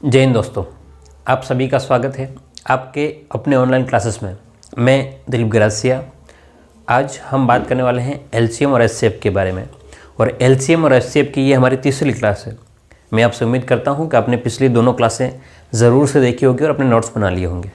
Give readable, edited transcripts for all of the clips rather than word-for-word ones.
जय हिंद दोस्तों, आप सभी का स्वागत है आपके अपने ऑनलाइन क्लासेस में। मैं दिलीप गिरासिया। आज हम बात करने वाले हैं एलसीएम और एचसीएफ के बारे में। और एलसीएम और एचसीएफ की ये हमारी तीसरी क्लास है। मैं आपसे उम्मीद करता हूं कि आपने पिछली दोनों क्लासें ज़रूर से देखी होगी और अपने नोट्स बना लिए होंगे।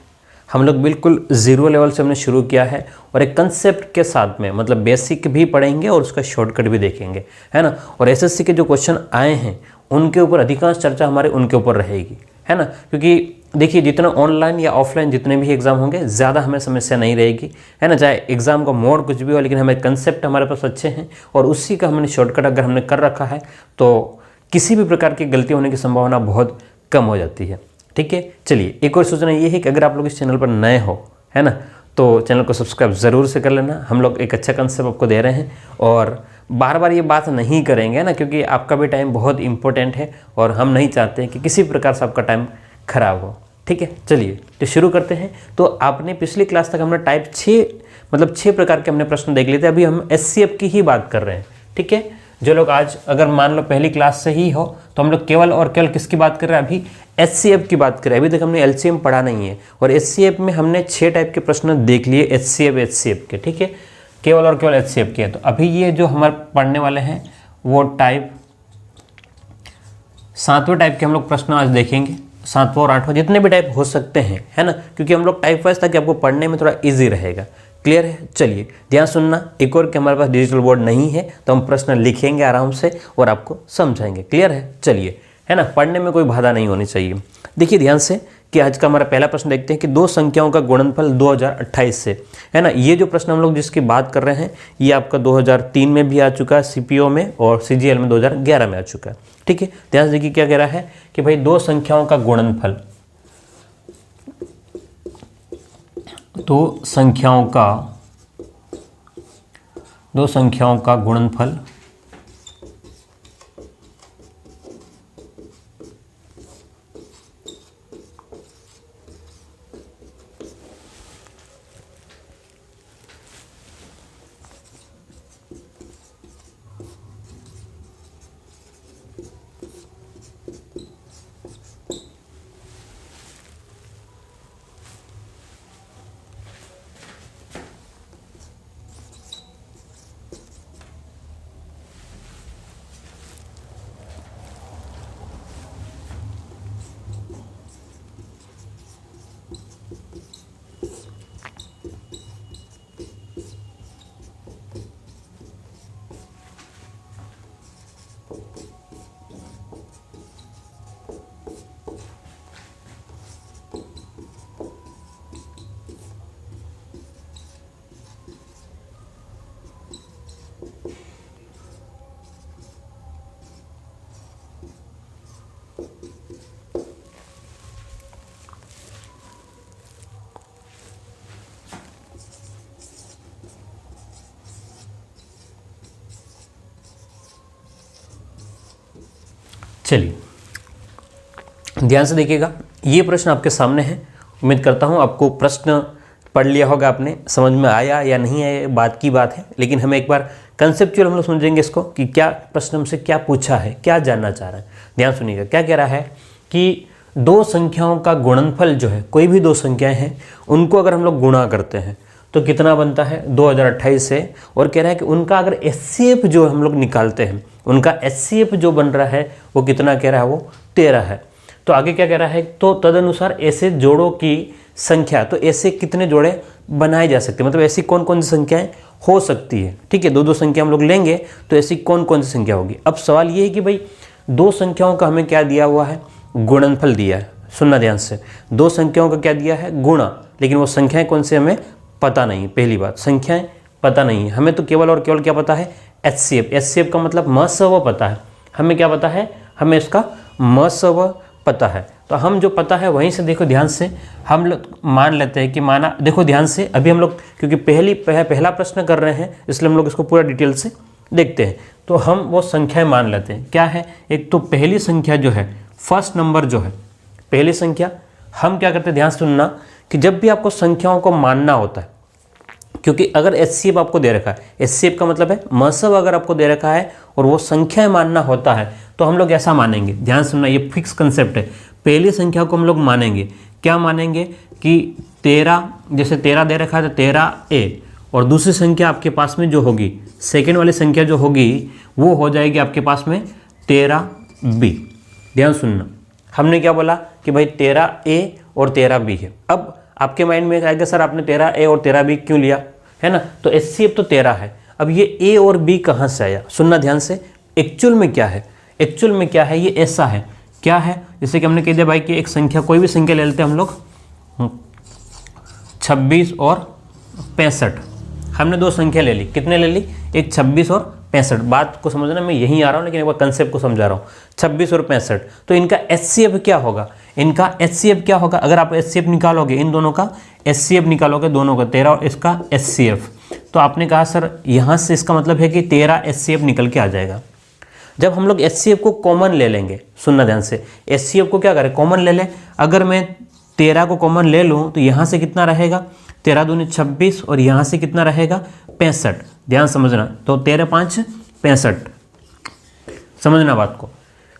हम लोग बिल्कुल ज़ीरो लेवल से हमने शुरू किया है और एक कंसेप्ट के साथ में, मतलब बेसिक भी पढ़ेंगे और उसका शॉर्टकट भी देखेंगे, है ना। और एसएससी के जो क्वेश्चन आए हैं उनके ऊपर अधिकांश चर्चा हमारे उनके ऊपर रहेगी, है ना। क्योंकि देखिए, जितना ऑनलाइन या ऑफलाइन जितने भी एग्ज़ाम होंगे ज़्यादा हमें समस्या नहीं रहेगी, है ना। चाहे एग्ज़ाम का मोड कुछ भी हो, लेकिन हमें कंसेप्ट हमारे पास अच्छे हैं और उसी का हमने शॉर्टकट अगर हमने कर रखा है तो किसी भी प्रकार की गलती होने की संभावना बहुत कम हो जाती है। ठीक है, चलिए एक और सूचना ये है कि अगर आप लोग इस चैनल पर नए हो, है ना, तो चैनल को सब्सक्राइब ज़रूर से कर लेना। हम लोग एक अच्छा कंसेप्ट आपको दे रहे हैं और बार बार ये बात नहीं करेंगे ना, क्योंकि आपका भी टाइम बहुत इंपॉर्टेंट है और हम नहीं चाहते हैं कि किसी प्रकार से आपका टाइम खराब हो। ठीक है, चलिए तो शुरू करते हैं। तो आपने पिछली क्लास तक हमने टाइप 6 मतलब 6 प्रकार के हमने प्रश्न देख लिए थे। अभी हम एचसीएफ की ही बात कर रहे हैं। ठीक है, जो लोग आज अगर मान लो पहली क्लास से ही हो तो हम लोग केवल और केवल किसकी बात कर रहे हैं, अभी एचसीएफ की बात कर रहे हैं। अभी तक हमने एलसीएम पढ़ा नहीं है और एचसीएफ में हमने 6 टाइप के प्रश्न देख लिए एचसीएफ के। ठीक है, केवल और केवल एचसीएफ के। तो अभी ये जो हमारे पढ़ने वाले हैं वो टाइप 7वें टाइप के हम लोग प्रश्न आज देखेंगे। 7वां और 8वां जितने भी टाइप हो सकते हैं, है ना, क्योंकि हम लोग टाइप वाइज ताकि आपको पढ़ने में थोड़ा इजी रहेगा। क्लियर है, चलिए ध्यान सुनना। एक और कि हमारे पास डिजिटल बोर्ड नहीं है तो हम प्रश्न लिखेंगे आराम से और आपको समझाएंगे। क्लियर है, चलिए, है ना, पढ़ने में कोई बाधा नहीं होनी चाहिए। देखिए ध्यान से कि आज का हमारा पहला प्रश्न देखते हैं कि दो संख्याओं का गुणनफल 2028 से, है ना। ये जो प्रश्न हम लोग जिसकी बात कर रहे हैं ये आपका 2003 में भी आ चुका है सीपीओ में और सीजीएल में 2011 में आ चुका है। ठीक है, ध्यान से देखिए क्या कह रहा है कि भाई दो संख्याओं का गुणनफल, दो संख्याओं का गुणनफल चलिए ध्यान से देखिएगा। ये प्रश्न आपके सामने है। उम्मीद करता हूँ आपको प्रश्न पढ़ लिया होगा, आपने समझ में आया या नहीं आया बात की बात है, लेकिन हमें एक बार कंसेप्चुअल हम लोग समझेंगे इसको कि क्या प्रश्न हमसे क्या पूछा है, क्या जानना चाह रहा है। ध्यान सुनिएगा क्या कह रहा है कि दो संख्याओं का गुणनफल जो है, कोई भी दो संख्याएं हैं उनको अगर हम लोग गुणा करते हैं तो कितना बनता है 2028 से। और कह रहा है कि उनका अगर एचसीएफ जो हम लोग निकालते हैं, उनका एचसीएफ जो बन रहा है वो कितना कह रहा है, वो 13 है। तो आगे क्या कह रहा है, तो तदनुसार ऐसे जोड़ों की संख्या, तो ऐसे कितने जोड़े बनाए जा सकते हैं, मतलब ऐसी कौन कौन सी संख्याएं हो सकती है। ठीक है, दो संख्या हम लोग लेंगे तो ऐसी कौन कौन सी संख्या होगी। अब सवाल ये है कि भाई दो संख्याओं का हमें क्या दिया हुआ है, गुणनफल दिया है। सुनना ध्यान से, दो संख्याओं का क्या दिया है, गुणा, लेकिन वो संख्याएं कौन से हमें पता नहीं। पहली बात, संख्याएं पता नहीं है हमें, तो केवल और केवल क्या पता है, एचसीएफ। एचसीएफ का मतलब मसव पता है हमें। क्या पता है हमें, इसका मसव पता है। तो हम जो पता है वहीं से देखो ध्यान से हम लोग मान लेते हैं कि माना, देखो ध्यान से, अभी हम लोग क्योंकि पहला प्रश्न कर रहे हैं इसलिए हम लोग इसको पूरा डिटेल से देखते हैं। तो हम वो संख्याएं मान लेते हैं। क्या है, एक तो पहली संख्या जो है, फर्स्ट नंबर जो है पहली संख्या, हम क्या करते हैं, ध्यान सुनना कि जब भी आपको संख्याओं को मानना होता है क्योंकि अगर HCF आपको दे रखा है, HCF का मतलब है महत्व अगर आपको दे रखा है और वो संख्याएं मानना होता है तो हम लोग ऐसा मानेंगे। ध्यान सुनना, ये फिक्स कंसेप्ट है। पहली संख्या को हम लोग मानेंगे, क्या मानेंगे कि 13, जैसे 13 दे रखा है तो 13A, और दूसरी संख्या आपके पास में जो होगी, सेकेंड वाली संख्या जो होगी वो हो जाएगी आपके पास में 13B। ध्यान सुनना, हमने क्या बोला कि भाई 13A और 13B है। अब आपके माइंड में आएगा सर आपने 13A और 13B क्यों लिया, है ना, तो HCF तो 13 है। अब ये A और B कहाँ से आया, सुनना ध्यान से। एक्चुअल में क्या है, एक्चुअल में क्या है, ये ऐसा है, क्या है, जैसे कि हमने कह दिया भाई कि एक संख्या, कोई भी संख्या ले लेते हैं हम लोग, 26 और 65। हमने दो संख्या ले ली, कितने ले ली, एक 26 और 65। बात को समझना, मैं यहीं आ रहा हूँ लेकिन एक बार कंसेप्ट को समझा रहा हूँ। 26 और 65, तो इनका HCF क्या होगा, इनका HCF क्या होगा, अगर आप HCF निकालोगे, इन दोनों का HCF निकालोगे, दोनों का 13 और इसका HCF, तो आपने कहा सर यहाँ से इसका मतलब है कि 13 HCF निकल के आ जाएगा। जब हम लोग HCF को कॉमन ले लेंगे, सुनना ध्यान से, HCF को क्या करें, कॉमन ले लें। अगर मैं 13 को कॉमन ले लूँ तो यहाँ से कितना रहेगा, 13 दूनी 26, और यहाँ से कितना रहेगा 65। ध्यान समझना, तो 13 5 65, समझना बात को।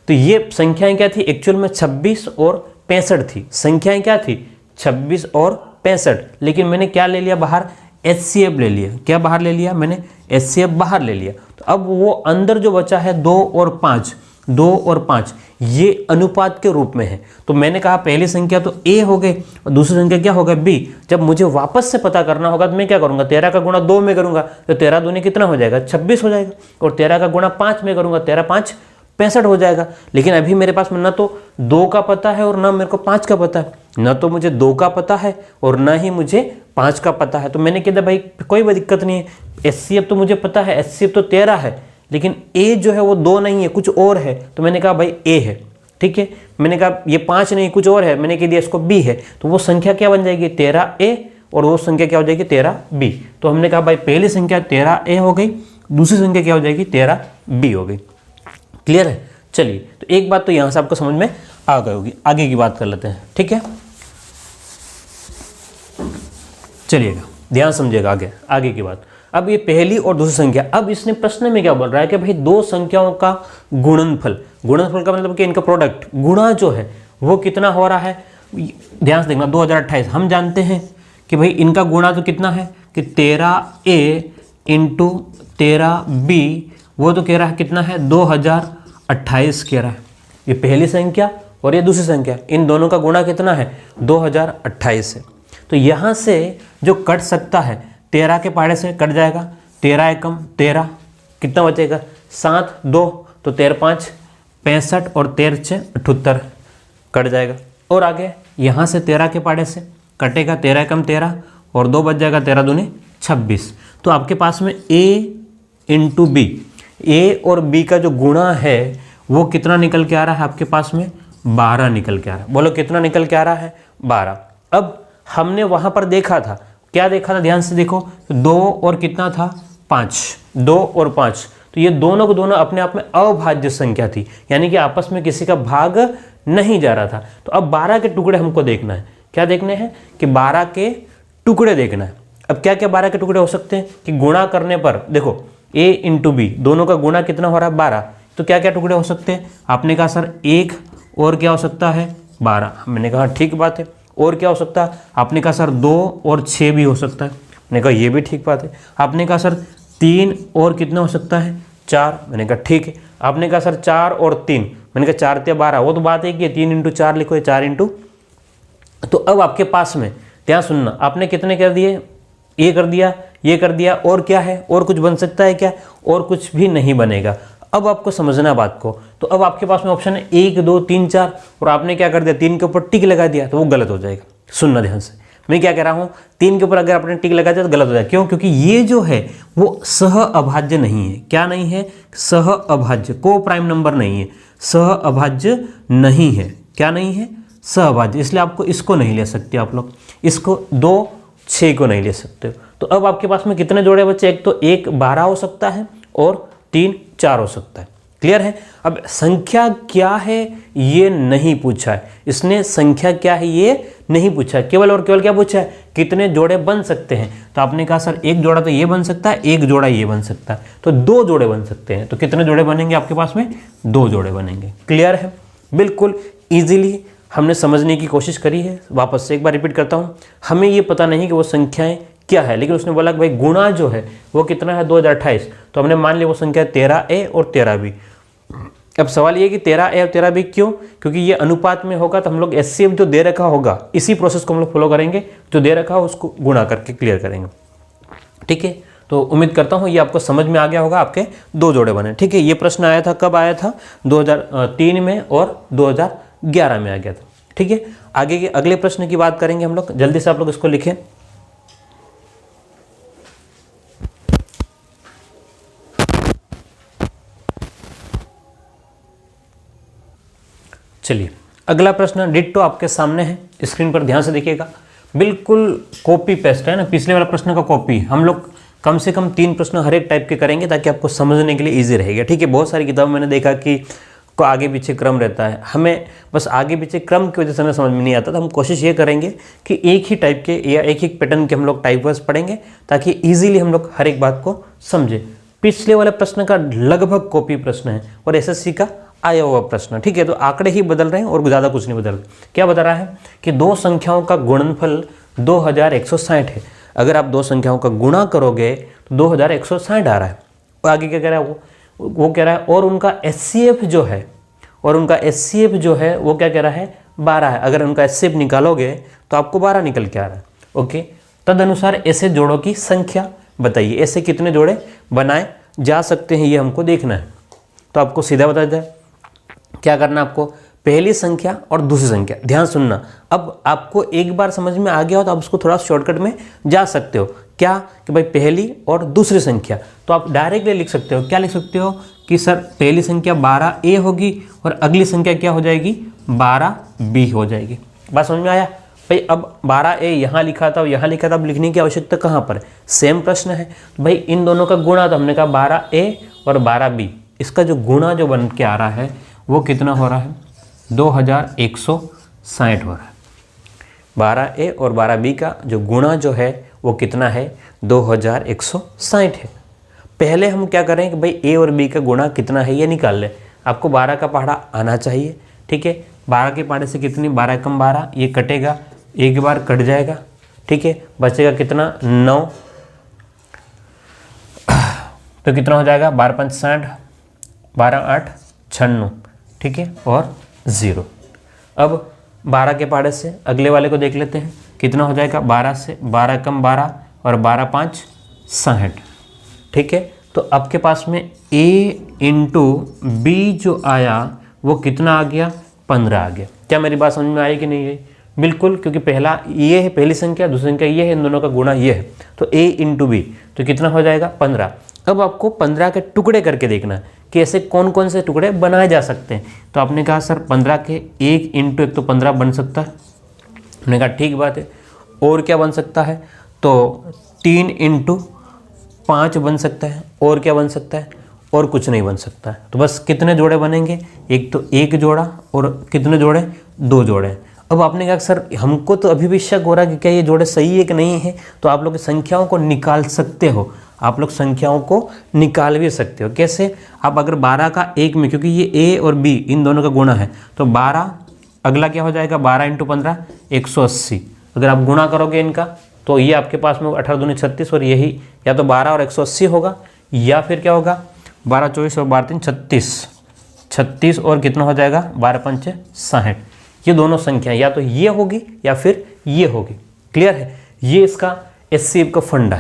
तो ये संख्याएं क्या थी, एक्चुअल में 26 और 65 थी। संख्याएं क्या थी, 26 और 65, लेकिन मैंने क्या ले लिया बाहर, HCF ले लिया। क्या बाहर ले लिया मैंने, HCF बाहर ले लिया। तो अब वो अंदर जो बचा है 2 और 5, 2 और 5 ये अनुपात के रूप में है। तो मैंने कहा पहली संख्या तो A हो गई और दूसरी संख्या क्या होगा B। जब मुझे वापस से पता करना होगा तो मैं क्या करूंगा, 13 का गुणा 2 में करूंगा तो 13 दूनी कितना हो जाएगा, 26 हो जाएगा, और 13 का गुणा 5 में करूंगा, 13 5 65 हो जाएगा। लेकिन अभी मेरे पास में ना तो 2 का पता है और ना मेरे को 5 का पता है, ना तो मुझे 2 का पता है और ना ही मुझे 5 का पता है। तो मैंने कहा भाई कोई दिक्कत नहीं है, HCF तो मुझे पता है, HCF तो 13 है, लेकिन A जो है वो 2 नहीं है, कुछ और है। तो मैंने कहा भाई A है, ठीक है। मैंने कहा ये 5 नहीं, कुछ और है, मैंने कह दिया इसको B है। तो वो संख्या क्या बन जाएगी, 13A, और वो संख्या क्या हो जाएगी, 13B। तो हमने कहा भाई पहली संख्या 13A हो गई, दूसरी संख्या क्या हो जाएगी, 13B हो गई। क्लियर है। चलिए, तो एक बात तो यहां से आपको समझ में आ गई होगी। आगे की बात कर लेते हैं, ठीक है। चलिएगा, ध्यान समझिएगा आगे की बात। अब ये पहली और दूसरी संख्या, अब इसने प्रश्न में क्या बोल रहा है कि भाई दो संख्याओं का गुणनफल, गुणनफल का मतलब कि इनका प्रोडक्ट, गुणा जो है वो कितना हो रहा है। ध्यान से देखना, 2028 हम जानते हैं कि भाई इनका गुणा तो कितना है कि 13A इंटू 13B, वो तो कह रहा है कितना है, 2028 कह रहा है। ये पहली संख्या और ये दूसरी संख्या, इन दोनों का गुणा कितना है, 2028 है। तो यहाँ से जो कट सकता है, 13 के पहाड़े से कट जाएगा, 13 एकम 13, कितना बचेगा 7 2, तो 13 5 65 और 13 6 78 कट जाएगा। और आगे यहाँ से 13 के पहाड़े से कटेगा, 13 एकम 13 और 2 बच जाएगा, 13 दूनी 26। तो आपके पास में A इंटू B, A और B का जो गुणा है वो कितना निकल के आ रहा है आपके पास में, 12 निकल के आ रहा है। बोलो कितना निकल के आ रहा है, 12। अब हमने वहाँ पर देखा था, क्या देखा था, ध्यान से देखो, 2 और कितना था 5, 2 और 5, तो ये दोनों को दोनों अपने आप में अभाज्य संख्या थी, यानी कि आपस में किसी का भाग नहीं जा रहा था। तो अब 12 के टुकड़े हमको देखना है, क्या देखने हैं कि 12 के टुकड़े देखना है। अब क्या क्या 12 के टुकड़े हो सकते हैं कि गुणा करने पर देखो A इंटू B, दोनों का गुणा कितना हो रहा है 12, तो क्या क्या टुकड़े हो सकते हैं। आपने कहा सर 1 और क्या हो सकता है 12, मैंने कहा ठीक बात है। और क्या हो सकता है, आपने कहा सर 2 और 6 भी हो सकता है, मैंने कहा ये भी ठीक बात है। आपने कहा सर 3 और कितना हो सकता है 4, मैंने कहा ठीक है। आपने कहा सर 4 और 3, मैंने कहा 4 ते 12, वो तो बात है कि 3 इंटू 4 लिखो, 4 इंटू। तो अब आपके पास में ध्यान सुनना, आपने कितने कर दिए, ये कर दिया, ये कर दिया, और क्या है, और कुछ बन सकता है क्या, और कुछ भी नहीं बनेगा। अब आपको समझना बात को। तो अब आपके पास में ऑप्शन है 1 2 3 4, और आपने क्या कर दिया, 3 के ऊपर टिक लगा दिया, तो वो गलत हो जाएगा। सुनना ध्यान से, मैं क्या कह रहा हूँ, 3 के ऊपर अगर आपने टिक लगा दिया तो गलत हो जाएगा। क्यों, क्योंकि ये जो है वो सह अभाज्य नहीं है। क्या नहीं है, सह अभाज्य, को प्राइम नंबर नहीं है, सह अभाज्य नहीं है। क्या नहीं है, सह अभाज्य, इसलिए आपको इसको नहीं ले सकते आप लोग, इसको 2 6 को नहीं ले सकते हो। तो अब आपके पास में कितने जोड़े बच्चे, एक तो 1 12 हो सकता है और 3 4 हो सकता है। क्लियर है। अब संख्या क्या है ये नहीं पूछा है इसने, संख्या क्या है ये नहीं पूछा है, केवल और केवल क्या पूछा है, कितने जोड़े बन सकते हैं। तो आपने कहा सर एक जोड़ा तो ये बन सकता है, एक जोड़ा ये बन सकता है, तो दो जोड़े बन सकते हैं। तो कितने जोड़े बनेंगे आपके पास में, दो जोड़े बनेंगे। क्लियर है, बिल्कुल ईजिली हमने समझने की कोशिश करी है। वापस से एक बार रिपीट करता हूँ, हमें ये पता नहीं कि वो संख्याएं क्या है, लेकिन उसने बोला कि भाई गुणा जो है वो कितना है 2028, तो हमने मान लिया वो संख्या 13A और 13B। अब सवाल ये कि 13A और 13B क्यों, क्योंकि ये अनुपात में होगा, तो हम लोग HCF जो दे रखा होगा इसी प्रोसेस को हम लोग फॉलो करेंगे, जो दे रखा हो उसको गुणा करके क्लियर करेंगे। ठीक है, तो उम्मीद करता हूँ ये आपको समझ में आ गया होगा, आपके दो जोड़े बने। ठीक है, ये प्रश्न आया था, कब आया था, 2003 में और 2011 में आ गया था। ठीक है, आगे के अगले प्रश्न की बात करेंगे हम लोग, जल्दी से आप लोग इसको लिखें। चलिए अगला प्रश्न डिट्टो आपके सामने है, स्क्रीन पर ध्यान से देखिएगा, बिल्कुल कॉपी पेस्ट है ना, पिछले वाला प्रश्न का कॉपी। हम लोग कम से कम 3 प्रश्न हर एक टाइप के करेंगे ताकि आपको समझने के लिए इजी रहेगा। ठीक है, बहुत सारी किताबों मैंने देखा कि को आगे पीछे क्रम रहता है, हमें बस आगे पीछे क्रम की वजह से हमें समझ में नहीं आता, तो हम कोशिश ये करेंगे कि एक ही टाइप के या एक ही पैटर्न के हम लोग टाइप वाइज पढ़ेंगे ताकि ईजिली हम लोग हर एक बात को समझे। पिछले वाले प्रश्न का लगभग कॉपी प्रश्न है और एसएससी का आया हुआ प्रश्न। ठीक है, तो आंकड़े ही बदल रहे हैं और ज़्यादा कुछ नहीं बदल रहे। क्या बता रहा है कि दो संख्याओं का गुणनफल 2160 है। अगर आप दो संख्याओं का गुणा करोगे तो 2160 आ रहा है। और आगे क्या कह रहा है वो कह रहा है और उनका HCF जो है, और उनका HCF जो है वो क्या कह रहा है 12 है। अगर उनका HCF निकालोगे तो आपको 12 निकल के आ रहा है। ओके, तदनुसार ऐसे जोड़ों की संख्या बताइए, ऐसे कितने जोड़े बनाए जा सकते हैं ये हमको देखना है। तो आपको सीधा बता जाए क्या करना, आपको पहली संख्या और दूसरी संख्या, ध्यान सुनना। अब आपको एक बार समझ में आ गया हो तो आप उसको थोड़ा शॉर्टकट में जा सकते हो। क्या कि भाई पहली और दूसरी संख्या, तो आप डायरेक्टली लिख सकते हो। क्या लिख सकते हो कि सर पहली संख्या 12A होगी और अगली संख्या क्या हो जाएगी 12B हो जाएगी। बात समझ में आया भाई। अब 12A यहाँ लिखा था और यहाँ लिखा था, अब लिखने की आवश्यकता कहाँ पर है, सेम प्रश्न है। तो भाई इन दोनों का गुणा, तो हमने कहा 12A और 12B, इसका जो गुणा जो बन के आ रहा है वो कितना हो रहा है 2160 हो रहा है। 12A और 12B का जो गुणा जो है वो कितना है 2160 है। पहले हम क्या करें कि भाई A और B का गुणा कितना है ये निकाल लें। आपको 12 का पहाड़ा आना चाहिए। ठीक है, 12 के पहाड़े से कितनी, 12 कम 12, ये कटेगा, एक बार कट जाएगा। ठीक है, बचेगा कितना 9, तो कितना हो जाएगा 12 5 60, 12 8 96। ठीक है, और 0। अब 12 के पहाड़े से अगले वाले को देख लेते हैं, कितना हो जाएगा 12 से 12 कम 12 और 12 5 60। ठीक है, तो आपके पास में A इंटू B जो आया वो कितना आ गया 15 आ गया। क्या मेरी बात समझ में आई कि नहीं आई? बिल्कुल, क्योंकि पहला ये है पहली संख्या, दूसरी संख्या ये है, इन दोनों का गुणा ये है, तो A इंटू B तो कितना हो जाएगा 15। अब आपको 15 के टुकड़े करके देखना है कि ऐसे कौन कौन से टुकड़े बनाए जा सकते हैं। तो आपने कहा सर 15 के 1 इंटू 1 तो 15 बन सकता है। हमने कहा ठीक बात है, और क्या बन सकता है, तो 3 इंटू 5 बन सकता है, और क्या बन सकता है, और कुछ नहीं बन सकता है। तो बस कितने जोड़े बनेंगे, एक तो एक जोड़ा और कितने जोड़े 2 जोड़े। अब आपने कहा सर हमको तो अभी भी शक हो रहा है कि क्या ये जोड़े सही है कि नहीं है, तो आप लोग संख्याओं को निकाल सकते हो। आप लोग संख्याओं को निकाल भी सकते हो। कैसे, आप अगर 12 का 1 में, क्योंकि ये A और B इन दोनों का गुणा है, तो 12 अगला क्या हो जाएगा 12 इंटू 15 180। अगर आप गुणा करोगे इनका तो ये आपके पास में 18 दूनी 36, और यही या तो 12 और 180 होगा, या फिर क्या होगा 12 24 और 12 3 36 और कितना हो जाएगा 12 5 60। ये दोनों संख्या या तो ये होगी या फिर ये होगी। क्लियर है, ये इसका HCF का फंडा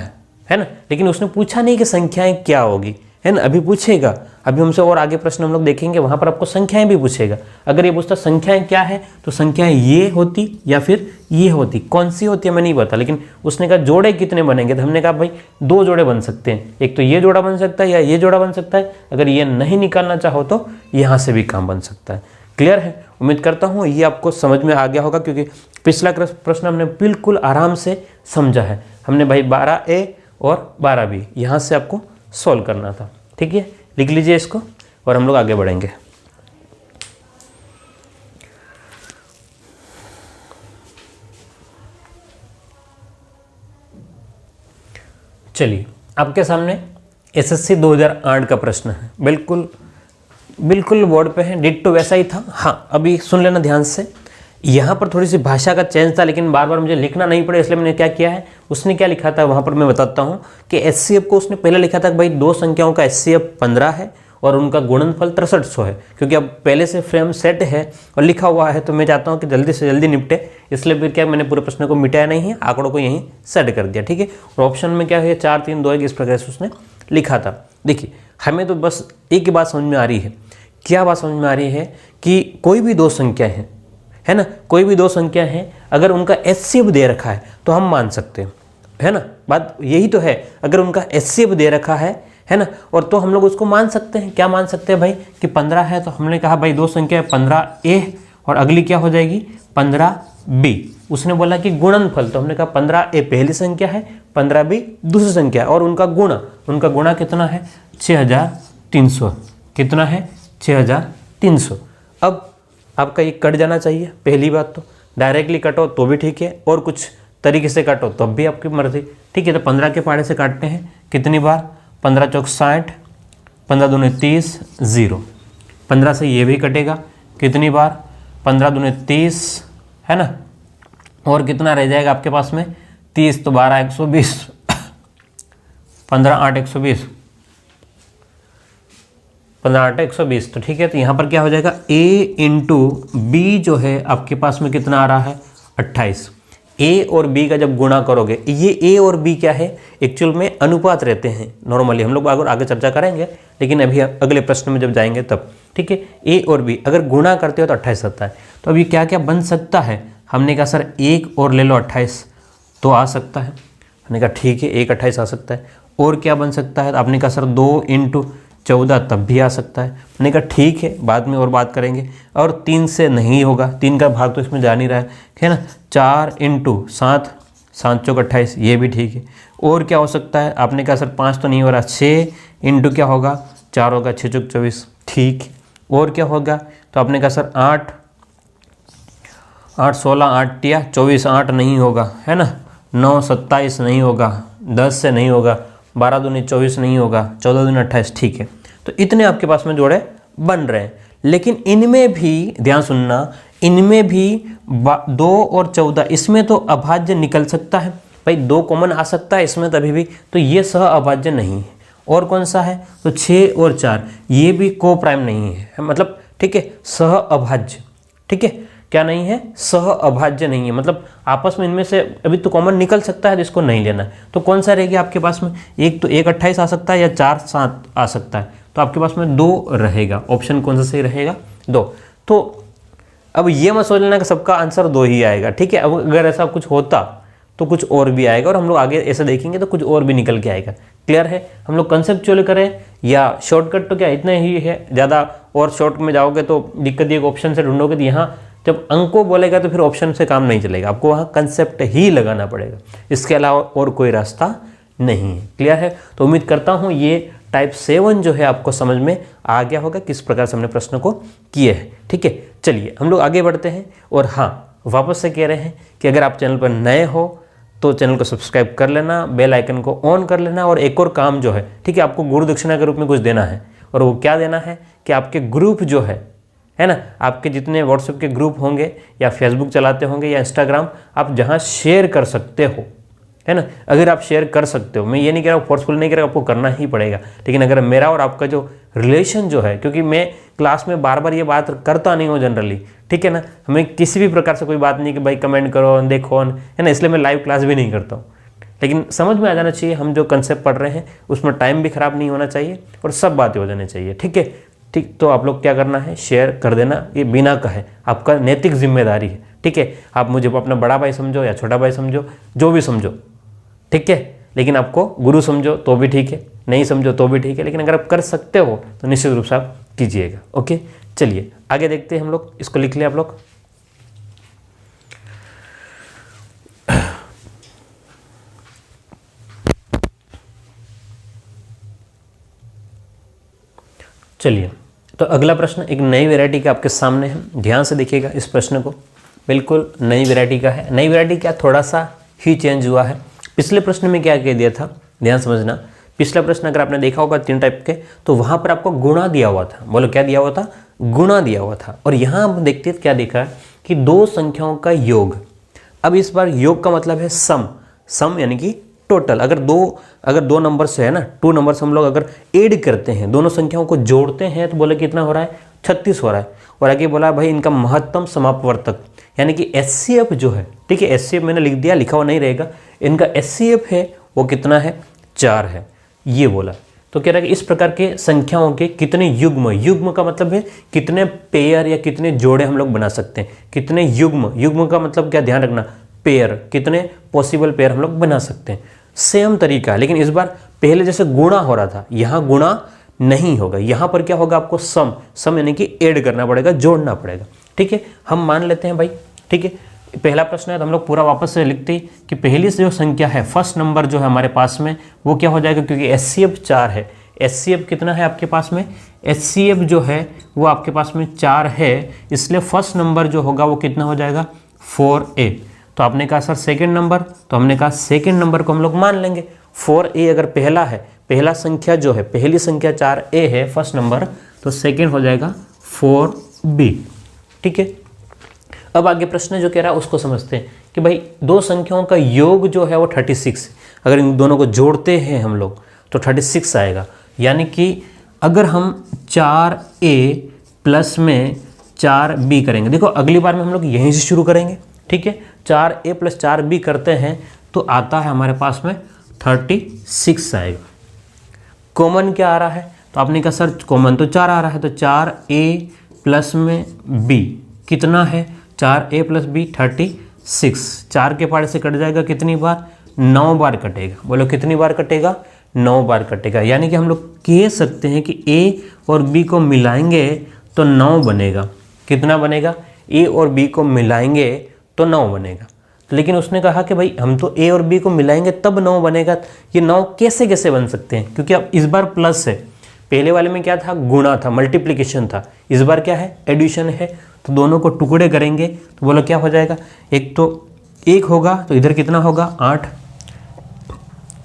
है ना। लेकिन उसने पूछा नहीं कि संख्याएं क्या होगी, है ना। अभी पूछेगा, अभी हमसे और आगे प्रश्न हम लोग देखेंगे, वहां पर आपको संख्याएं भी पूछेगा। अगर ये पूछता संख्याएं क्या है, तो संख्याएं ये होती या फिर ये होती, कौन सी होती है मैं नहीं पता। लेकिन उसने कहा जोड़े कितने बनेंगे, तो हमने कहा भाई 2 जोड़े बन सकते हैं, एक तो ये जोड़ा बन सकता है या ये जोड़ा बन सकता है। अगर ये नहीं निकालना चाहो तो यहाँ से भी काम बन सकता है। क्लियर है, उम्मीद करता हूँ ये आपको समझ में आ गया होगा, क्योंकि पिछला प्रश्न हमने बिल्कुल आराम से समझा है। हमने भाई 12A और 12B यहाँ से आपको सॉल्व करना था। ठीक है, लिख लीजिए इसको, और हम लोग आगे बढ़ेंगे। चलिए, आपके सामने एसएससी 2008 का प्रश्न है, बिल्कुल बिल्कुल बोर्ड पे है, डिट्टो वैसा ही था। हाँ, अभी सुन लेना ध्यान से, यहाँ पर थोड़ी सी भाषा का चेंज था, लेकिन बार बार मुझे लिखना नहीं पड़े, इसलिए मैंने क्या किया है, उसने क्या लिखा था वहाँ पर मैं बताता हूँ कि एचसीएफ को उसने पहले लिखा था कि भाई दो संख्याओं का एचसीएफ 15 है और उनका गुणनफल 6300 है। क्योंकि अब पहले से फ्रेम सेट है और लिखा हुआ है, तो मैं चाहता हूँ कि जल्दी से जल्दी निपटे, इसलिए फिर क्या मैंने पूरे प्रश्न को मिटाया नहीं है, आंकड़ों को यहीं सेट कर दिया। ठीक है, और ऑप्शन में क्या है 4 3 2 1 इस प्रकार से उसने लिखा था। देखिए, हमें तो बस एक ही बात समझ में आ रही है। क्या बात समझ में आ रही है कि कोई भी दो संख्या है ना, कोई भी दो संख्या है, अगर उनका एचसीएफ दे रखा है तो हम मान सकते हैं, है ना, बात यही तो है। अगर उनका एचसीएफ दे रखा है ना, और तो हम लोग उसको मान सकते हैं। क्या मान सकते हैं भाई कि 15 है, तो हमने कहा भाई दो संख्या है 15a और अगली क्या हो जाएगी 15b। उसने बोला कि गुणनफल, तो हमने कहा 15a पहली संख्या है, 15b दूसरी संख्या है, और उनका गुणा कितना है 6300, कितना है 6300। अब आपका ये कट जाना चाहिए, पहली बात तो डायरेक्टली कटो तो भी ठीक है, और कुछ तरीके से काटो तब भी आपकी मर्जी। ठीक है, तो 15 के पहाड़े से काटते हैं, कितनी बार 15 चौक 60, 15 दूने 30, 0। 15 से ये भी कटेगा, कितनी बार 15 दूने 30, है ना, और कितना रह जाएगा आपके पास में 30, तो 12 120, 15 8 120, 15 8 120। तो ठीक है, तो यहाँ पर क्या हो जाएगा a इंटू बी जो है आपके पास में कितना आ रहा है 28। a और b का जब गुणा करोगे, ये a और b क्या है एक्चुअल में अनुपात रहते हैं नॉर्मली, हम लोग आगे चर्चा करेंगे, लेकिन अभी अगले प्रश्न में जब जाएंगे तब। ठीक है, a और b अगर गुणा करते हो तो 28 आता है। तो अब ये क्या क्या बन सकता है, हमने कहा सर 1 और ले लो 28 तो आ सकता है, हमने कहा ठीक है 1 28 आ सकता है। और क्या बन सकता है, आपने कहा सर 2 इंटू 14 तब भी आ सकता है, मैंने कहा ठीक है बाद में और बात करेंगे। और 3 से नहीं होगा, 3 का भाग तो इसमें जा नहीं रहा है ना। 4 इंटू 7, 7 चौक 28, ये भी ठीक है। और क्या हो सकता है, आपने कहा सर 5 तो नहीं हो रहा, 6 इंटू क्या होगा 4 होगा, 6 चौक 24, ठीक है। और क्या होगा, तो आपने कहा सर 8 16 8 या 24, 8 नहीं होगा, है ना, 9 27 नहीं होगा, 10 से नहीं होगा, 12 दूनी 24 नहीं होगा, 14 दूनी 28, ठीक है। तो इतने आपके पास में जोड़े बन रहे हैं, लेकिन इनमें भी ध्यान सुनना, इनमें भी 2 और 14 इसमें तो अभाज्य निकल सकता है भाई, 2 कॉमन आ सकता है इसमें तभी भी, तो ये सह अभाज्य नहीं है। और कौन सा है, तो 6 और 4 ये भी को प्राइम नहीं है, मतलब ठीक है सह अभाज्य। ठीक है, क्या नहीं है, सह अभाज्य नहीं है, मतलब आपस में इनमें से अभी तो कॉमन निकल सकता है जिसको नहीं लेना है। तो कौन सा रहेगी आपके पास में, एक तो 1 28 आ सकता है या 4 7 आ सकता है, तो आपके पास में 2 रहेगा। ऑप्शन कौन सा सही रहेगा, 2। तो अब ये मत सोच लेना कि सबका आंसर 2 ही आएगा। ठीक है, अब अगर ऐसा कुछ होता तो कुछ और भी आएगा, और हम लोग आगे ऐसे देखेंगे तो कुछ और भी निकल के आएगा। क्लियर है, हम लोग कंसेप्चुअल करें या शॉर्टकट, तो क्या इतना ही है, ज़्यादा और शॉर्ट में जाओगे तो दिक्कत, एक ऑप्शन से ढूंढोगे तो यहाँ जब अंको बोलेगा तो फिर ऑप्शन से काम नहीं चलेगा, आपको वहाँ कंसेप्ट ही लगाना पड़ेगा, इसके अलावा और कोई रास्ता नहीं है। क्लियर है, तो उम्मीद करता हूँ ये टाइप 7 जो है आपको समझ में आ गया होगा, किस प्रकार से हमने प्रश्न को किए हैं। ठीक है, चलिए हम लोग आगे बढ़ते हैं। और हाँ, वापस से कह रहे हैं कि अगर आप चैनल पर नए हो तो चैनल को सब्सक्राइब कर लेना, बेल आइकन को ऑन कर लेना, और एक और काम जो है, ठीक है, आपको गुरु दक्षिणा के रूप में कुछ देना है, और वो क्या देना है कि आपके ग्रुप जो है ना, आपके जितने व्हाट्सएप के ग्रुप होंगे या फेसबुक चलाते होंगे या इंस्टाग्राम, आप जहाँ शेयर कर सकते हो, है ना, अगर आप शेयर कर सकते हो, मैं ये नहीं कह रहा हूँ, फोर्सफुल नहीं कह रहा, आपको करना ही पड़ेगा, लेकिन अगर मेरा और आपका जो रिलेशन जो है, क्योंकि मैं क्लास में बार बार ये बात करता नहीं हूँ जनरली, ठीक है ना, हमें किसी भी प्रकार से कोई बात नहीं कि भाई कमेंट करो देखो, है ना, इसलिए मैं लाइव क्लास भी नहीं करता हूँ, लेकिन समझ में आ जाना चाहिए हम जो कंसेप्ट पढ़ रहे हैं उसमें टाइम भी खराब नहीं होना चाहिए और सब बातें हो जानी चाहिए। ठीक है, ठीक, तो आप लोग क्या करना है, शेयर कर देना, ये बिना कहे, आपका नैतिक जिम्मेदारी है। ठीक है, आप मुझे अपना बड़ा भाई समझो या छोटा भाई समझो, जो भी समझो, ठीक है, लेकिन आपको गुरु समझो तो भी ठीक है, नहीं समझो तो भी ठीक है, लेकिन अगर आप कर सकते हो तो निश्चित रूप से आप कीजिएगा। ओके, चलिए आगे देखते हैं हम लोग, इसको लिख लिया आप लोग। चलिए तो अगला प्रश्न एक नई वैरायटी का आपके सामने है, ध्यान से देखिएगा इस प्रश्न को। बिल्कुल नई वैरायटी का है। नई वैरायटी क्या, थोड़ा सा ही चेंज हुआ है। पिछले प्रश्न में क्या कह दिया था, ध्यान समझना। पिछला प्रश्न अगर आपने देखा होगा 3 टाइप के, तो वहाँ पर आपको गुणा दिया हुआ था। बोलो क्या दिया हुआ था, गुणा दिया हुआ था। और यहाँ हम देखते हैं क्या देखा है कि 2 संख्याओं का योग। अब इस बार योग का मतलब है सम, सम यानी कि टोटल। अगर दो नंबर से है ना, 2 नंबर से हम लोग अगर ऐड करते हैं, दोनों संख्याओं को जोड़ते हैं, तो बोले कितना हो रहा है, 36 हो रहा है। और आगे बोला भाई इनका महत्तम समापवर्तक यानी कि एचसीएफ जो है, ठीक है, एचसीएफ मैंने लिख दिया, लिखा हुआ नहीं रहेगा, इनका एचसीएफ है वो कितना है, 4 है, ये बोला। तो कह रहा है कि इस प्रकार के संख्याओं के कितने युग्म, युग्म का मतलब है कितने पेयर या कितने जोड़े हम लोग बना सकते हैं, कितने युग्म, युग्म का मतलब क्या, ध्यान रखना, पेयर, कितने पॉसिबल पेयर हम लोग बना सकते हैं। सेम तरीका है, लेकिन इस बार पहले जैसे गुणा हो रहा था, यहाँ गुणा नहीं होगा, यहाँ पर क्या होगा, आपको सम, सम यानी कि ऐड करना पड़ेगा, जोड़ना पड़ेगा। ठीक है, हम मान लेते हैं भाई, ठीक है। पहला प्रश्न है तो हम लोग पूरा वापस से लिखते हैं कि पहली से जो संख्या है, फर्स्ट नंबर जो है हमारे पास में, वो क्या हो जाएगा, क्योंकि एचसीएफ 4 है। एचसीएफ कितना है आपके पास में, एचसीएफ जो है वो आपके पास में 4 है, इसलिए फर्स्ट नंबर जो होगा वो कितना हो जाएगा, 4A। तो आपने कहा सर सेकंड नंबर, तो हमने कहा सेकंड नंबर को हम लोग मान लेंगे। 4A अगर पहला है, पहला संख्या जो है, पहली संख्या 4A है फर्स्ट नंबर, तो सेकंड हो जाएगा 4B। ठीक है, अब आगे प्रश्न जो कह रहा है उसको समझते हैं कि भाई 2 संख्याओं का योग जो है वो 36, अगर इन दोनों को जोड़ते हैं हम लोग तो 36 आएगा। यानी कि अगर हम 4A प्लस में 4B करेंगे, देखो अगली बार में हम लोग यहीं से शुरू करेंगे, ठीक है। 4A प्लस 4B करते हैं तो आता है हमारे पास में 36 आएगा। कॉमन क्या आ रहा है, तो आपने कहा सर कॉमन तो 4 आ रहा है, तो 4A प्लस में B कितना है, 4A प्लस B 36। 4 के पारे से कट जाएगा कितनी बार, 9 बार कटेगा। बोलो कितनी बार कटेगा, 9 बार कटेगा। यानी कि हम लोग कह सकते हैं कि A और B को मिलाएंगे तो 9 बनेगा। कितना बनेगा, A और B को मिलाएंगे तो 9 बनेगा। लेकिन उसने कहा कि भाई हम तो A और B को मिलाएंगे तब 9 बनेगा। ये 9 कैसे कैसे बन सकते हैं, क्योंकि अब इस बार प्लस है, पहले वाले में क्या था, गुणा था, मल्टीप्लिकेशन था, इस बार क्या है, एडिशन है। तो दोनों को टुकड़े करेंगे तो बोलो क्या हो जाएगा, एक तो 1 होगा तो इधर कितना होगा, 8,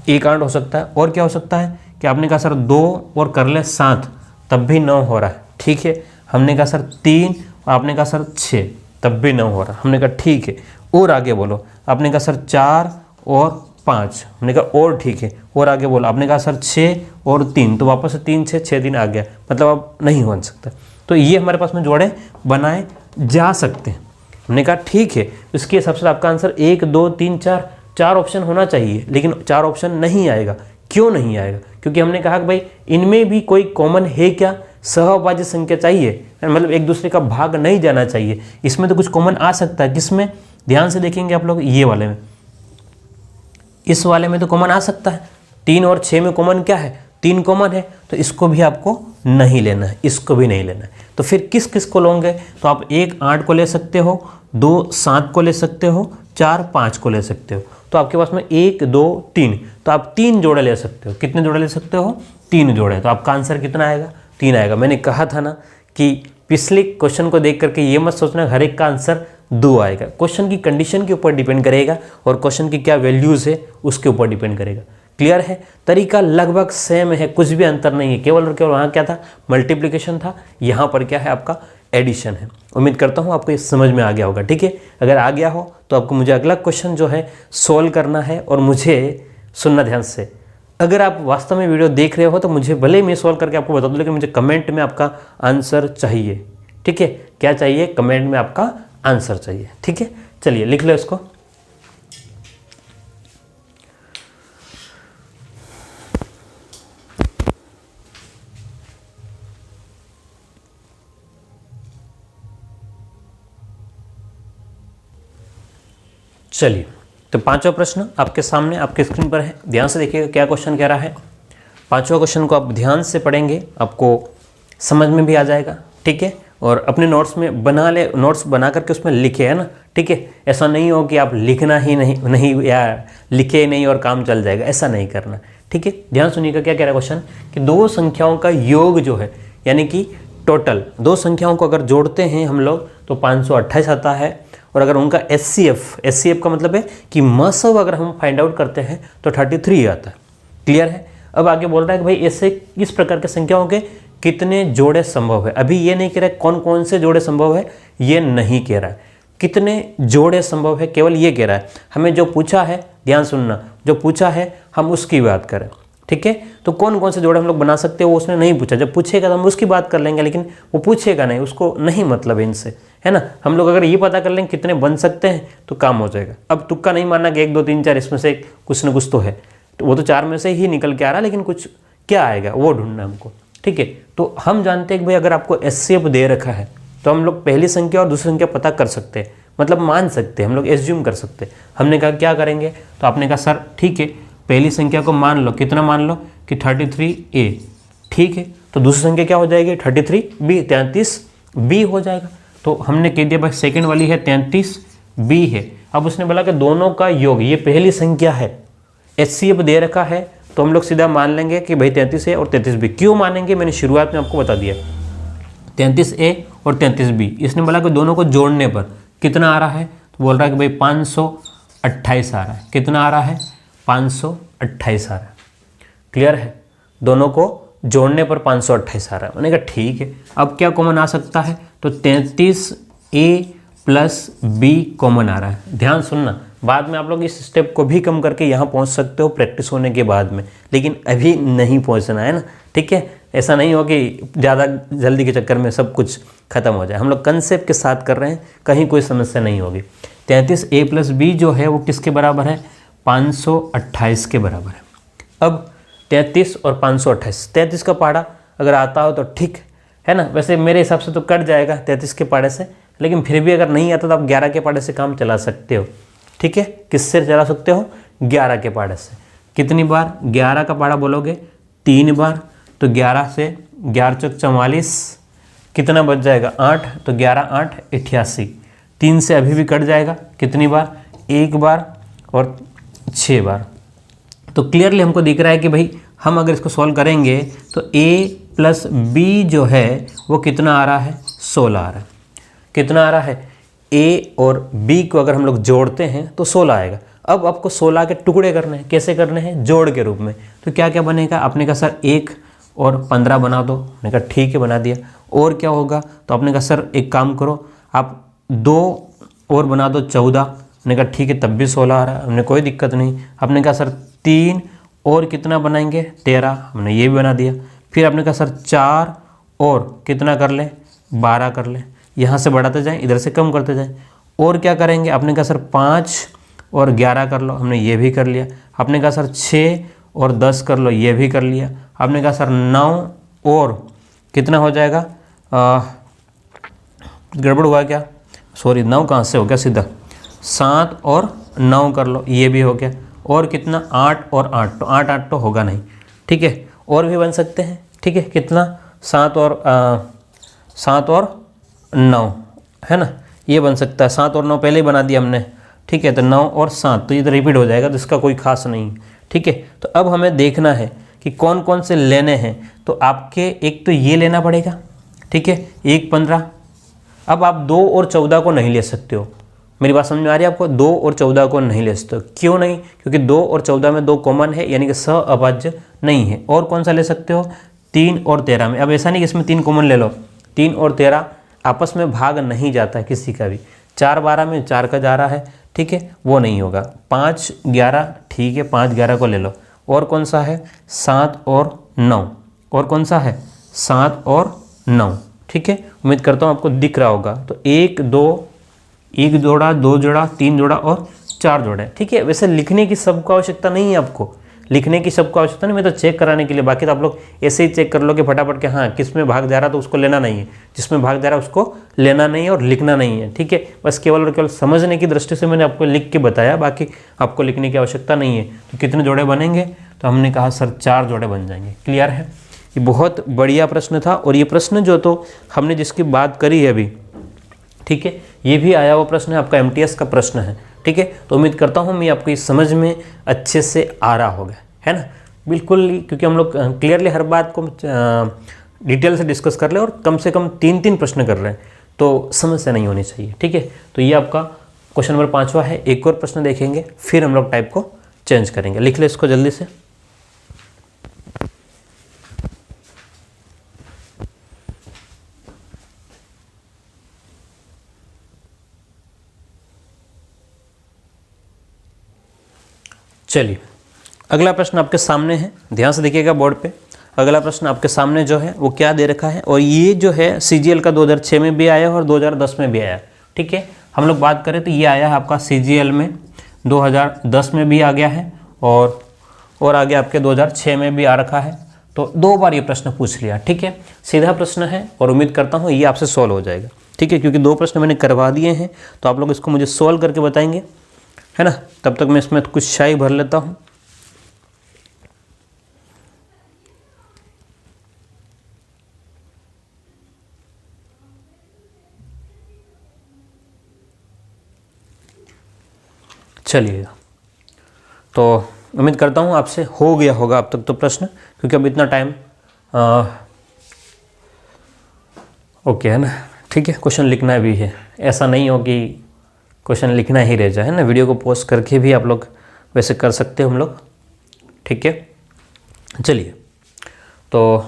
1 8 हो सकता है। और क्या हो सकता है कि आपने कहा सर 2 और कर ले 7 तब भी 9 हो रहा है, ठीक है। हमने कहा सर 3 और आपने कहा सर 6 तब भी 9 हो रहा है, हमने कहा ठीक है। और आगे बोलो, आपने कहा सर 4 और 5, हमने कहा और ठीक है। और आगे बोलो, आपने कहा सर 6 और 3, तो वापस से 3 6 6 दिन आ गया, मतलब अब नहीं बन सकता। तो ये हमारे पास में जोड़े बनाए जा सकते हैं। हमने कहा ठीक है, इसके हिसाब से आपका आंसर 1 2 3 4 ऑप्शन होना चाहिए, लेकिन 4 ऑप्शन नहीं आएगा। क्यों नहीं आएगा, क्योंकि हमने कहा कि भाई इनमें भी कोई कॉमन है क्या, सहभाज्य संख्या चाहिए, मतलब एक दूसरे का भाग नहीं जाना चाहिए। इसमें तो कुछ कॉमन आ सकता है, किसमें, ध्यान से देखेंगे आप लोग, ये वाले में, इस वाले में तो कॉमन आ सकता है। 3 और 6 में कॉमन क्या है, 3 कॉमन है, तो इसको भी आपको नहीं लेना है, इसको भी नहीं लेना है। तो फिर किस किस को लोगे, तो आप 1 8 को ले सकते हो, 2 7 को ले सकते हो, 4 5 को ले सकते हो। तो आपके पास में 1 2 3, तो आप 3 जोड़े ले सकते हो। कितने जोड़े ले सकते हो, 3 जोड़े। तो आपका आंसर कितना आएगा, 3 आएगा। मैंने कहा था ना कि पिछले क्वेश्चन को देख करके ये मत सोचना हर एक का आंसर 2 आएगा। क्वेश्चन की कंडीशन के ऊपर डिपेंड करेगा और क्वेश्चन की क्या वैल्यूज़ है उसके ऊपर डिपेंड करेगा। क्लियर है, तरीका लगभग सेम है, कुछ भी अंतर नहीं है। केवल और केवल वहाँ क्या था, मल्टीप्लिकेशन था, यहाँ पर क्या है आपका एडिशन है। उम्मीद करता हूँ आपको ये समझ में आ गया होगा। ठीक है, अगर आ गया हो तो आपको मुझे अगला क्वेश्चन जो है सोल्व करना है और मुझे सुनना ध्यान से। अगर आप वास्तव में वीडियो देख रहे हो तो मुझे भले ही मैं सॉल्व करके आपको बता दूँ, लेकिन मुझे कमेंट में आपका आंसर चाहिए। ठीक है, क्या चाहिए, कमेंट में आपका आंसर चाहिए। ठीक है, चलिए लिख लो इसको। चलिए, तो 5वां प्रश्न आपके सामने आपके स्क्रीन पर है, ध्यान से देखिएगा क्या क्वेश्चन कह रहा है। 5वां क्वेश्चन को आप ध्यान से पढ़ेंगे, आपको समझ में भी आ जाएगा। ठीक है, और अपने नोट्स में बना ले, नोट्स बना करके उसमें लिखे, है ना। ठीक है, ऐसा नहीं हो कि आप लिखना ही नहीं या लिखे नहीं और काम चल जाएगा, ऐसा नहीं करना। ठीक है, ध्यान सुनिएगा क्या कह रहा है क्वेश्चन, कि 2 संख्याओं का योग जो है, यानी कि टोटल दो संख्याओं को अगर जोड़ते हैं हम लोग तो 528 आता है। और अगर उनका एचसीएफ का मतलब है कि मसव अगर हम फाइंड आउट करते हैं तो 33 आता है। क्लियर है। अब आगे बोल रहा है कि भाई ऐसे इस प्रकार के संख्याओं के कितने जोड़े संभव है। अभी ये नहीं कह रहा है कौन कौन से जोड़े संभव है, ये नहीं कह रहा है, कितने जोड़े संभव है केवल ये कह रहा है। हमें जो पूछा है, ध्यान सुनना, जो पूछा है हम उसकी बात करें। ठीक है, तो कौन कौन से जोड़े हम लोग बना सकते हैं वो उसने नहीं पूछा। जब पूछेगा तो हम उसकी बात कर लेंगे, लेकिन वो पूछेगा नहीं, उसको नहीं मतलब इनसे, है ना। हम लोग अगर ये पता कर लेंगे कितने बन सकते हैं तो काम हो जाएगा। अब तुक्का नहीं मानना कि 1 2 3 4 इसमें से कुछ न कुछ तो है, तो वो तो 4 में से ही निकल के आ रहा है, लेकिन कुछ क्या आएगा वो ढूंढना हमको। ठीक है, तो हम जानते हैं कि भाई अगर आपको एचसीएफ दे रखा है तो हम लोग पहली संख्या और दूसरी संख्या पता कर सकते हैं, मतलब मान सकते हैं, हम लोग एज्यूम कर सकते हैं। हमने कहा क्या करेंगे, तो आपने कहा सर ठीक है पहली संख्या को मान लो, कितना मान लो कि 33A। ठीक है, तो दूसरी संख्या क्या हो जाएगी 33B, 33B हो जाएगा। तो हमने कह दिया भाई सेकंड वाली है 33B है। अब उसने बोला कि दोनों का योग, ये पहली संख्या है, एचसीएफ दे रखा है, तो हम लोग सीधा मान लेंगे कि भाई 33A और 33B। क्यों मानेंगे, मैंने शुरुआत में आपको बता दिया। 33A और 33B, इसने बोला कि दोनों को जोड़ने पर कितना आ रहा है, तो बोल रहा है कि भाई 528 आ रहा है। कितना आ रहा है, 528 आ रहा है। क्लियर है, दोनों को जोड़ने पर 528 आ रहा है। मैंने कहा ठीक है, अब क्या कॉमन आ सकता है, तो 33A प्लस B कॉमन आ रहा है। ध्यान सुनना, बाद में आप लोग इस स्टेप को भी कम करके यहाँ पहुँच सकते हो प्रैक्टिस होने के बाद में, लेकिन अभी नहीं पहुँचना है ना। ठीक है, ऐसा नहीं हो कि ज़्यादा जल्दी के चक्कर में सब कुछ खत्म हो जाए। हम लोग कंसेप्ट के साथ कर रहे हैं, कहीं कोई समस्या नहीं होगी। 33A प्लस B जो है वो किसके बराबर है, 528 के बराबर है। अब 33 और 528, 33 का पहाड़ा अगर आता हो तो ठीक है ना, वैसे मेरे हिसाब से तो कट जाएगा 33 के पहाड़े से, लेकिन फिर भी अगर नहीं आता तो आप 11 के पहाड़े से काम चला सकते हो। ठीक है, किससे चला सकते हो, 11 के पहाड़े से। कितनी बार, 11 का पहाड़ा बोलोगे 3 बार, तो 11 से 11 चौक 44, कितना बच जाएगा 8, तो 11 8 88। 3 से अभी भी कट जाएगा, कितनी बार, 1 बार और 6 बार। तो क्लियरली हमको दिख रहा है कि भाई हम अगर इसको सॉल्व करेंगे तो A प्लस B जो है वो कितना आ रहा है, 16 आ रहा है। कितना आ रहा है, A और B को अगर हम लोग जोड़ते हैं तो 16 आएगा। अब आपको 16 के टुकड़े करने हैं, कैसे करने हैं, जोड़ के रूप में। तो क्या क्या बनेगा, आपने कहा सर 1 और 15 बना दो, मैंने कहा ठीक है बना दिया। और क्या होगा, तो आपने कहा सर एक काम करो आप 2 और बना दो 14, मैंने कहा ठीक है तब भी 16 आ रहा है, हमने कोई दिक्कत नहीं। आपने कहा सर 3 और कितना बनाएंगे 13, हमने ये भी बना दिया। फिर आपने कहा सर 4 और कितना कर लें 12 कर लें, यहाँ से बढ़ाते जाएं इधर से कम करते जाएं। और क्या करेंगे, आपने कहा सर 5 और 11 कर लो, हमने ये भी कर लिया। आपने कहा सर 6 और 10 कर लो, ये भी कर लिया। आपने कहा सर 9 और कितना हो जाएगा, गड़बड़ हुआ क्या, सॉरी 9 कहाँ से हो गया सीधा, 7 और 9 कर लो, ये भी हो गया। और कितना 8 और 8, तो 8 8 तो होगा नहीं। ठीक है, और भी बन सकते हैं। ठीक है, कितना 7 और 9 है ना, ये बन सकता है। 7 और 9 पहले ही बना दिया हमने। ठीक है, तो 9 और 7 तो ये तो रिपीट हो जाएगा, तो इसका कोई खास नहीं। ठीक है, तो अब हमें देखना है कि कौन कौन से लेने हैं। तो आपके एक तो ये लेना पड़ेगा, ठीक है, 1 15। अब आप 2 और 14 को नहीं ले सकते हो, मेरी बात समझ में आ रही है आपको, 2 और 14 को नहीं ले सकते हो। क्यों नहीं, क्योंकि 2 और 14 में 2 कॉमन है, यानी कि सहअभाज्य नहीं है। और कौन सा ले सकते हो, 3 और 13 में। अब ऐसा नहीं कि इसमें 3 कॉमन ले लो, 3 और 13 आपस में भाग नहीं जाता है किसी का भी। 4 12 में 4 का जा रहा है, ठीक है, वो नहीं होगा। 5 11, ठीक है, 5 11 को ले लो। और कौन सा है, 7 और 9। और कौन सा है, 7 और 9। ठीक है, उम्मीद करता हूँ आपको दिख रहा होगा। तो 1 जोड़ा, 2 जोड़ा, 3 जोड़ा और 4 जोड़े। ठीक है, वैसे लिखने की सबको आवश्यकता नहीं है, आपको लिखने की सबको आवश्यकता नहीं, मैं तो चेक कराने के लिए। बाकी तो आप लोग ऐसे ही चेक कर लो कि फटाफट के हाँ किस में भाग जा रहा तो उसको लेना नहीं है, जिसमें भाग जा रहा है उसको लेना नहीं है और लिखना नहीं है। ठीक है, बस केवल और केवल समझने की दृष्टि से मैंने आपको लिख के बताया, बाकी आपको लिखने की आवश्यकता नहीं है। तो कितने जोड़े बनेंगे, तो हमने कहा सर 4 जोड़े बन जाएंगे। क्लियर है, ये बहुत बढ़िया प्रश्न था। और ये प्रश्न जो तो हमने जिसकी बात करी है अभी, ठीक है, ये भी आया हुआ प्रश्न है, आपका MTS का प्रश्न है। ठीक है, तो उम्मीद करता हूँ मैं आपको इस समझ में अच्छे से आ रहा होगा, है ना, बिल्कुल। क्योंकि हम लोग क्लियरली हर बात को डिटेल से डिस्कस कर ले और कम से कम 3-3 प्रश्न कर रहे हैं तो समस्या नहीं होनी चाहिए। ठीक है, तो ये आपका क्वेश्चन नंबर 5वां है। एक और प्रश्न देखेंगे फिर हम लोग टाइप को चेंज करेंगे। लिख ले इसको जल्दी से। चलिए, अगला प्रश्न आपके सामने है, ध्यान से देखिएगा बोर्ड पे। अगला प्रश्न आपके सामने जो है वो क्या दे रखा है, और ये जो है CGL का 2006 में भी आया और 2010 में भी आया। ठीक है, हम लोग बात करें तो ये आया है आपका CGL में 2010 में भी आ गया है और आगे आपके 2006 में भी आ रखा है। तो 2 बार ये प्रश्न पूछ लिया। ठीक है, सीधा प्रश्न है और उम्मीद करता हूँ ये आपसे सॉल्व हो जाएगा। ठीक है, क्योंकि 2 प्रश्न मैंने करवा दिए हैं तो आप लोग इसको मुझे सॉल्व करके बताएंगे, है ना। तब तक मैं इसमें कुछ शाई भर लेता हूँ। चलिएगा, तो उम्मीद करता हूँ आपसे हो गया होगा अब तक तो प्रश्न, क्योंकि अब इतना टाइम ओके है ना। ठीक है, क्वेश्चन लिखना भी है, ऐसा नहीं हो कि क्वेश्चन लिखना ही रह जाए, है ना। वीडियो को पोस्ट करके भी आप लोग वैसे कर सकते हो हम लोग। ठीक है, चलिए, तो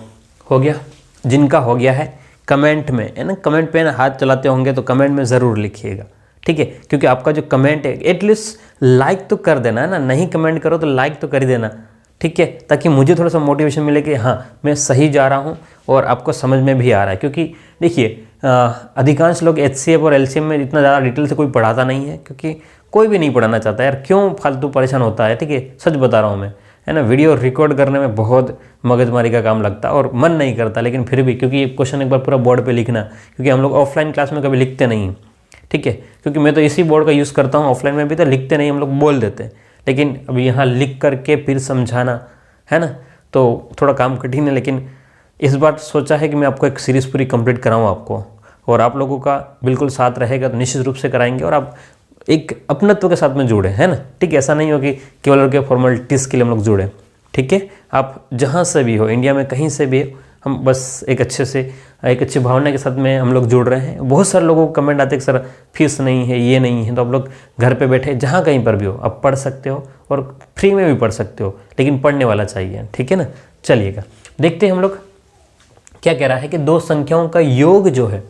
हो गया। जिनका हो गया है कमेंट में, है ना, कमेंट पे ना हाथ चलाते होंगे तो कमेंट में ज़रूर लिखिएगा। ठीक है, क्योंकि आपका जो कमेंट है एटलीस्ट लाइक तो कर देना, है ना। नहीं कमेंट करो तो लाइक तो कर ही देना। ठीक है, ताकि मुझे थोड़ा सा मोटिवेशन मिले कि हाँ मैं सही जा रहा हूँ और आपको समझ में भी आ रहा है। क्योंकि देखिए अधिकांश लोग HCF और LCM में इतना ज़्यादा डिटेल से कोई पढ़ाता नहीं है, क्योंकि कोई भी नहीं पढ़ाना चाहता यार, क्यों फालतू परेशान होता है। ठीक है, सच बता रहा हूँ मैं, है ना। वीडियो रिकॉर्ड करने में बहुत मगजमारी का काम लगता है और मन नहीं करता, लेकिन फिर भी क्योंकि ये क्वेश्चन एक बार पूरा बोर्ड पे लिखना, क्योंकि हम लोग ऑफलाइन क्लास में कभी लिखते नहीं। ठीक है, क्योंकि मैं तो इसी बोर्ड का यूज़ करता हूँ, ऑफलाइन में भी तो लिखते नहीं, हम लोग बोल देते हैं। लेकिन अब यहाँ लिख करके फिर समझाना, है ना, तो थोड़ा काम कठिन है। लेकिन इस बार सोचा है कि मैं आपको एक सीरीज़ पूरी कंप्लीट कराऊँ आपको, और आप लोगों का बिल्कुल साथ रहेगा तो निश्चित रूप से कराएंगे, और आप एक अपनत्व के साथ में जुड़े, है ना। ठीक है, ऐसा नहीं हो कि केवल और केवल फॉर्मेलिटीज़ के लिए हम लोग जुड़े। ठीक है, आप जहाँ से भी हो, इंडिया में कहीं से भी हो, हम बस एक अच्छी भावना के साथ में हम लोग जुड़ रहे हैं। बहुत सारे लोगों को कमेंट आते हैं कि सर फीस नहीं है, ये नहीं है, तो आप लोग घर पे बैठे जहाँ कहीं पर भी हो आप पढ़ सकते हो, और फ्री में भी पढ़ सकते हो, लेकिन पढ़ने वाला चाहिए। ठीक है ना। चलिएगा, देखते हैं हम लोग क्या कह रहा है कि 2 संख्याओं का योग जो है,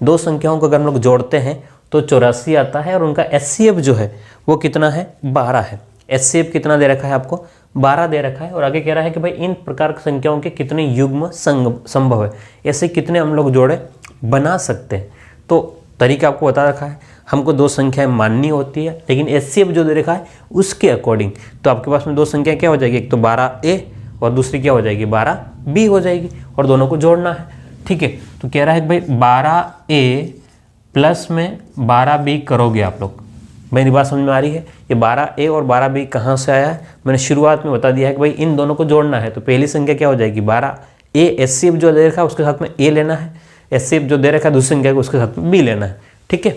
2 संख्याओं को अगर हम लोग जोड़ते हैं तो 84 आता है, और उनका HCF जो है वो कितना है, 12 है। HCF कितना दे रखा है आपको, 12 दे रखा है। और आगे कह रहा है कि भाई इन प्रकार की संख्याओं के कितने युग्म संभव है, ऐसे कितने हम लोग जोड़े बना सकते हैं। तो तरीका आपको बता रखा है, हमको 2 संख्याएं माननी होती है, लेकिन HCF जो दे रखा है उसके अकॉर्डिंग। तो आपके पास में 2 संख्या क्या हो जाएगी, एक तो 12A और दूसरी क्या हो जाएगी, 12B हो जाएगी, और दोनों को जोड़ना है। ठीक है, तो कह रहा है कि भाई 12A प्लस में 12B करोगे आप लोग। मेरी बात समझ में आ रही है। ये 12A और 12B कहाँ से आया है, मैंने शुरुआत में बता दिया है कि भाई इन दोनों को जोड़ना है। तो पहली संख्या क्या हो जाएगी, 12A। HCF जो दे रखा है उसके साथ में A लेना है, HCF जो दे रखा है दूसरी संख्या को उसके साथ में B लेना है। ठीक है,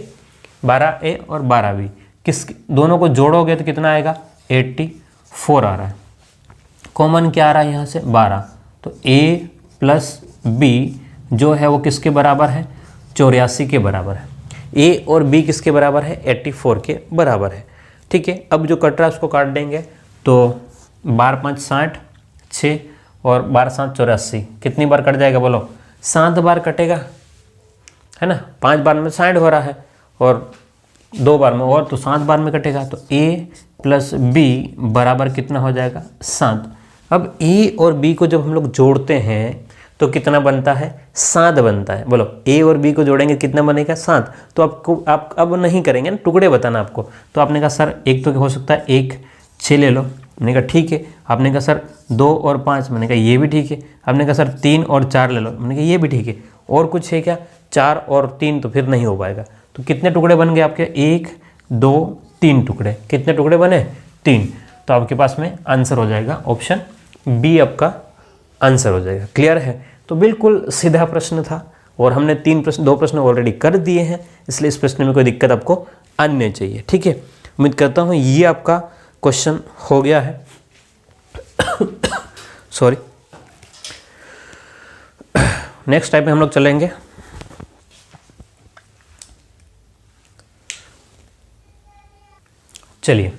12A और 12B किस दोनों को जोड़ोगे तो कितना आएगा, 84 आ रहा है। कॉमन क्या आ रहा है यहाँ से, 12। तो A प्लस B जो है वो किसके बराबर है, 84 के बराबर है। A और B किसके बराबर है, 84 के बराबर है। ठीक है, अब जो कट रहा है उसको काट देंगे, तो 12 5 60, 6 और 12 7 84, कितनी बार कट जाएगा बोलो, 7 बार कटेगा, है ना। 5 बार में 60 हो रहा है, और 2 बार में और तो 7 बार में कटेगा। तो A प्लस B बराबर कितना हो जाएगा, 7। अब A और B को जब हम लोग जोड़ते हैं तो कितना बनता है, 7 बनता है। बोलो A और B को जोड़ेंगे कितना बनेगा, 7। तो आप अब नहीं करेंगे ना, टुकड़े बताना आपको। तो आपने कहा सर एक तो हो सकता है 1 6 ले लो, मैंने कहा ठीक है। आपने कहा सर 2 और 5, मैंने कहा ये भी ठीक है। आपने कहा सर 3 और 4 ले लो, मैंने कहा ये भी ठीक है। और कुछ है क्या, 4 और 3 तो फिर नहीं हो पाएगा। तो कितने टुकड़े बन गए आपके, 1 2 3 टुकड़े। कितने टुकड़े बने, 3। तो आपके पास में आंसर हो जाएगा ऑप्शन बी, आपका आंसर हो जाएगा। क्लियर है। तो बिल्कुल सीधा प्रश्न था, और हमने 2 प्रश्न ऑलरेडी कर दिए हैं, इसलिए इस प्रश्न में कोई दिक्कत आपको आनी नहीं चाहिए। ठीक है, उम्मीद करता हूँ ये आपका क्वेश्चन हो गया है। सॉरी। नेक्स्ट टाइप में हम लोग चलेंगे। चलिए,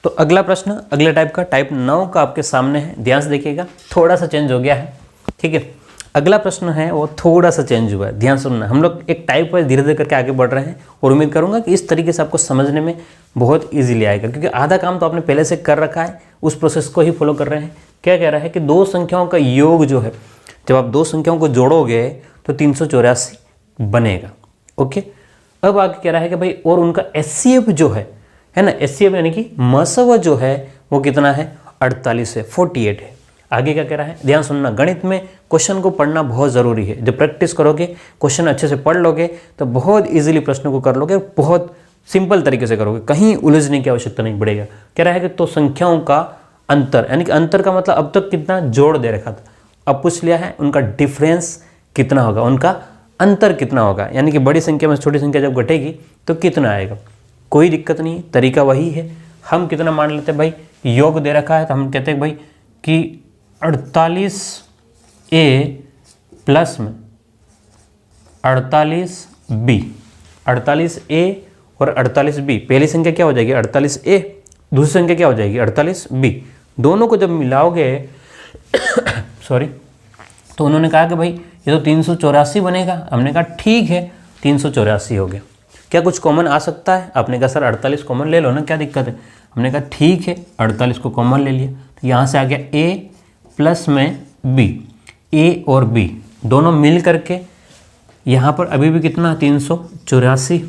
तो अगला प्रश्न अगले टाइप का, टाइप 9 का आपके सामने है, ध्यान से देखिएगा, थोड़ा सा चेंज हो गया है। ठीक है, अगला प्रश्न है वो थोड़ा सा चेंज हुआ है, ध्यान सुनना। हम लोग एक टाइप वाइज धीरे धीरे करके आगे बढ़ रहे हैं और उम्मीद करूंगा कि इस तरीके से आपको समझने में बहुत ईजिली आएगा, क्योंकि आधा काम तो आपने पहले से कर रखा है, उस प्रोसेस को ही फॉलो कर रहे हैं। क्या कह रहा है कि दो संख्याओं का योग जो है, जब आप दो संख्याओं को जोड़ोगे तो 384 बनेगा। ओके, अब आगे कह रहा है कि भाई और उनका एचसीएफ जो है ना, एचसीएफ यानी कि मसव जो है वो कितना है, 48 है, 48 है। आगे क्या कह रहा है, ध्यान सुनना। गणित में क्वेश्चन को पढ़ना बहुत ज़रूरी है। जब प्रैक्टिस करोगे, क्वेश्चन अच्छे से पढ़ लोगे तो बहुत इजीली प्रश्न को कर लोगे, बहुत सिंपल तरीके से करोगे, कहीं उलझने की आवश्यकता नहीं पड़ेगा। कह रहा है कि तो संख्याओं का अंतर, यानी कि अंतर का मतलब अब तक कितना जोड़ दे रखा था, अब पूछ लिया है उनका डिफरेंस कितना होगा, उनका अंतर कितना होगा, यानी कि बड़ी संख्या में छोटी संख्या जब घटेगी तो कितना आएगा। कोई दिक्कत नहीं, तरीका वही है। हम कितना मान लेते हैं भाई, योग दे रखा है तो हम कहते हैं भाई कि 48A प्लस में 48B, 48A और 48B, पहली संख्या क्या हो जाएगी 48A, दूसरी संख्या क्या हो जाएगी 48B। दोनों को जब मिलाओगे सॉरी, तो उन्होंने कहा कि भाई ये तो 384 बनेगा। हमने कहा ठीक है, 384 हो गया। क्या कुछ कॉमन आ सकता है? आपने कहा सर 48 कॉमन ले लो ना, क्या दिक्कत है। हमने कहा ठीक है, 48 को कॉमन ले लिया, तो यहाँ से आ गया A प्लस में B, A और B दोनों मिल करके यहाँ पर अभी भी कितना 384।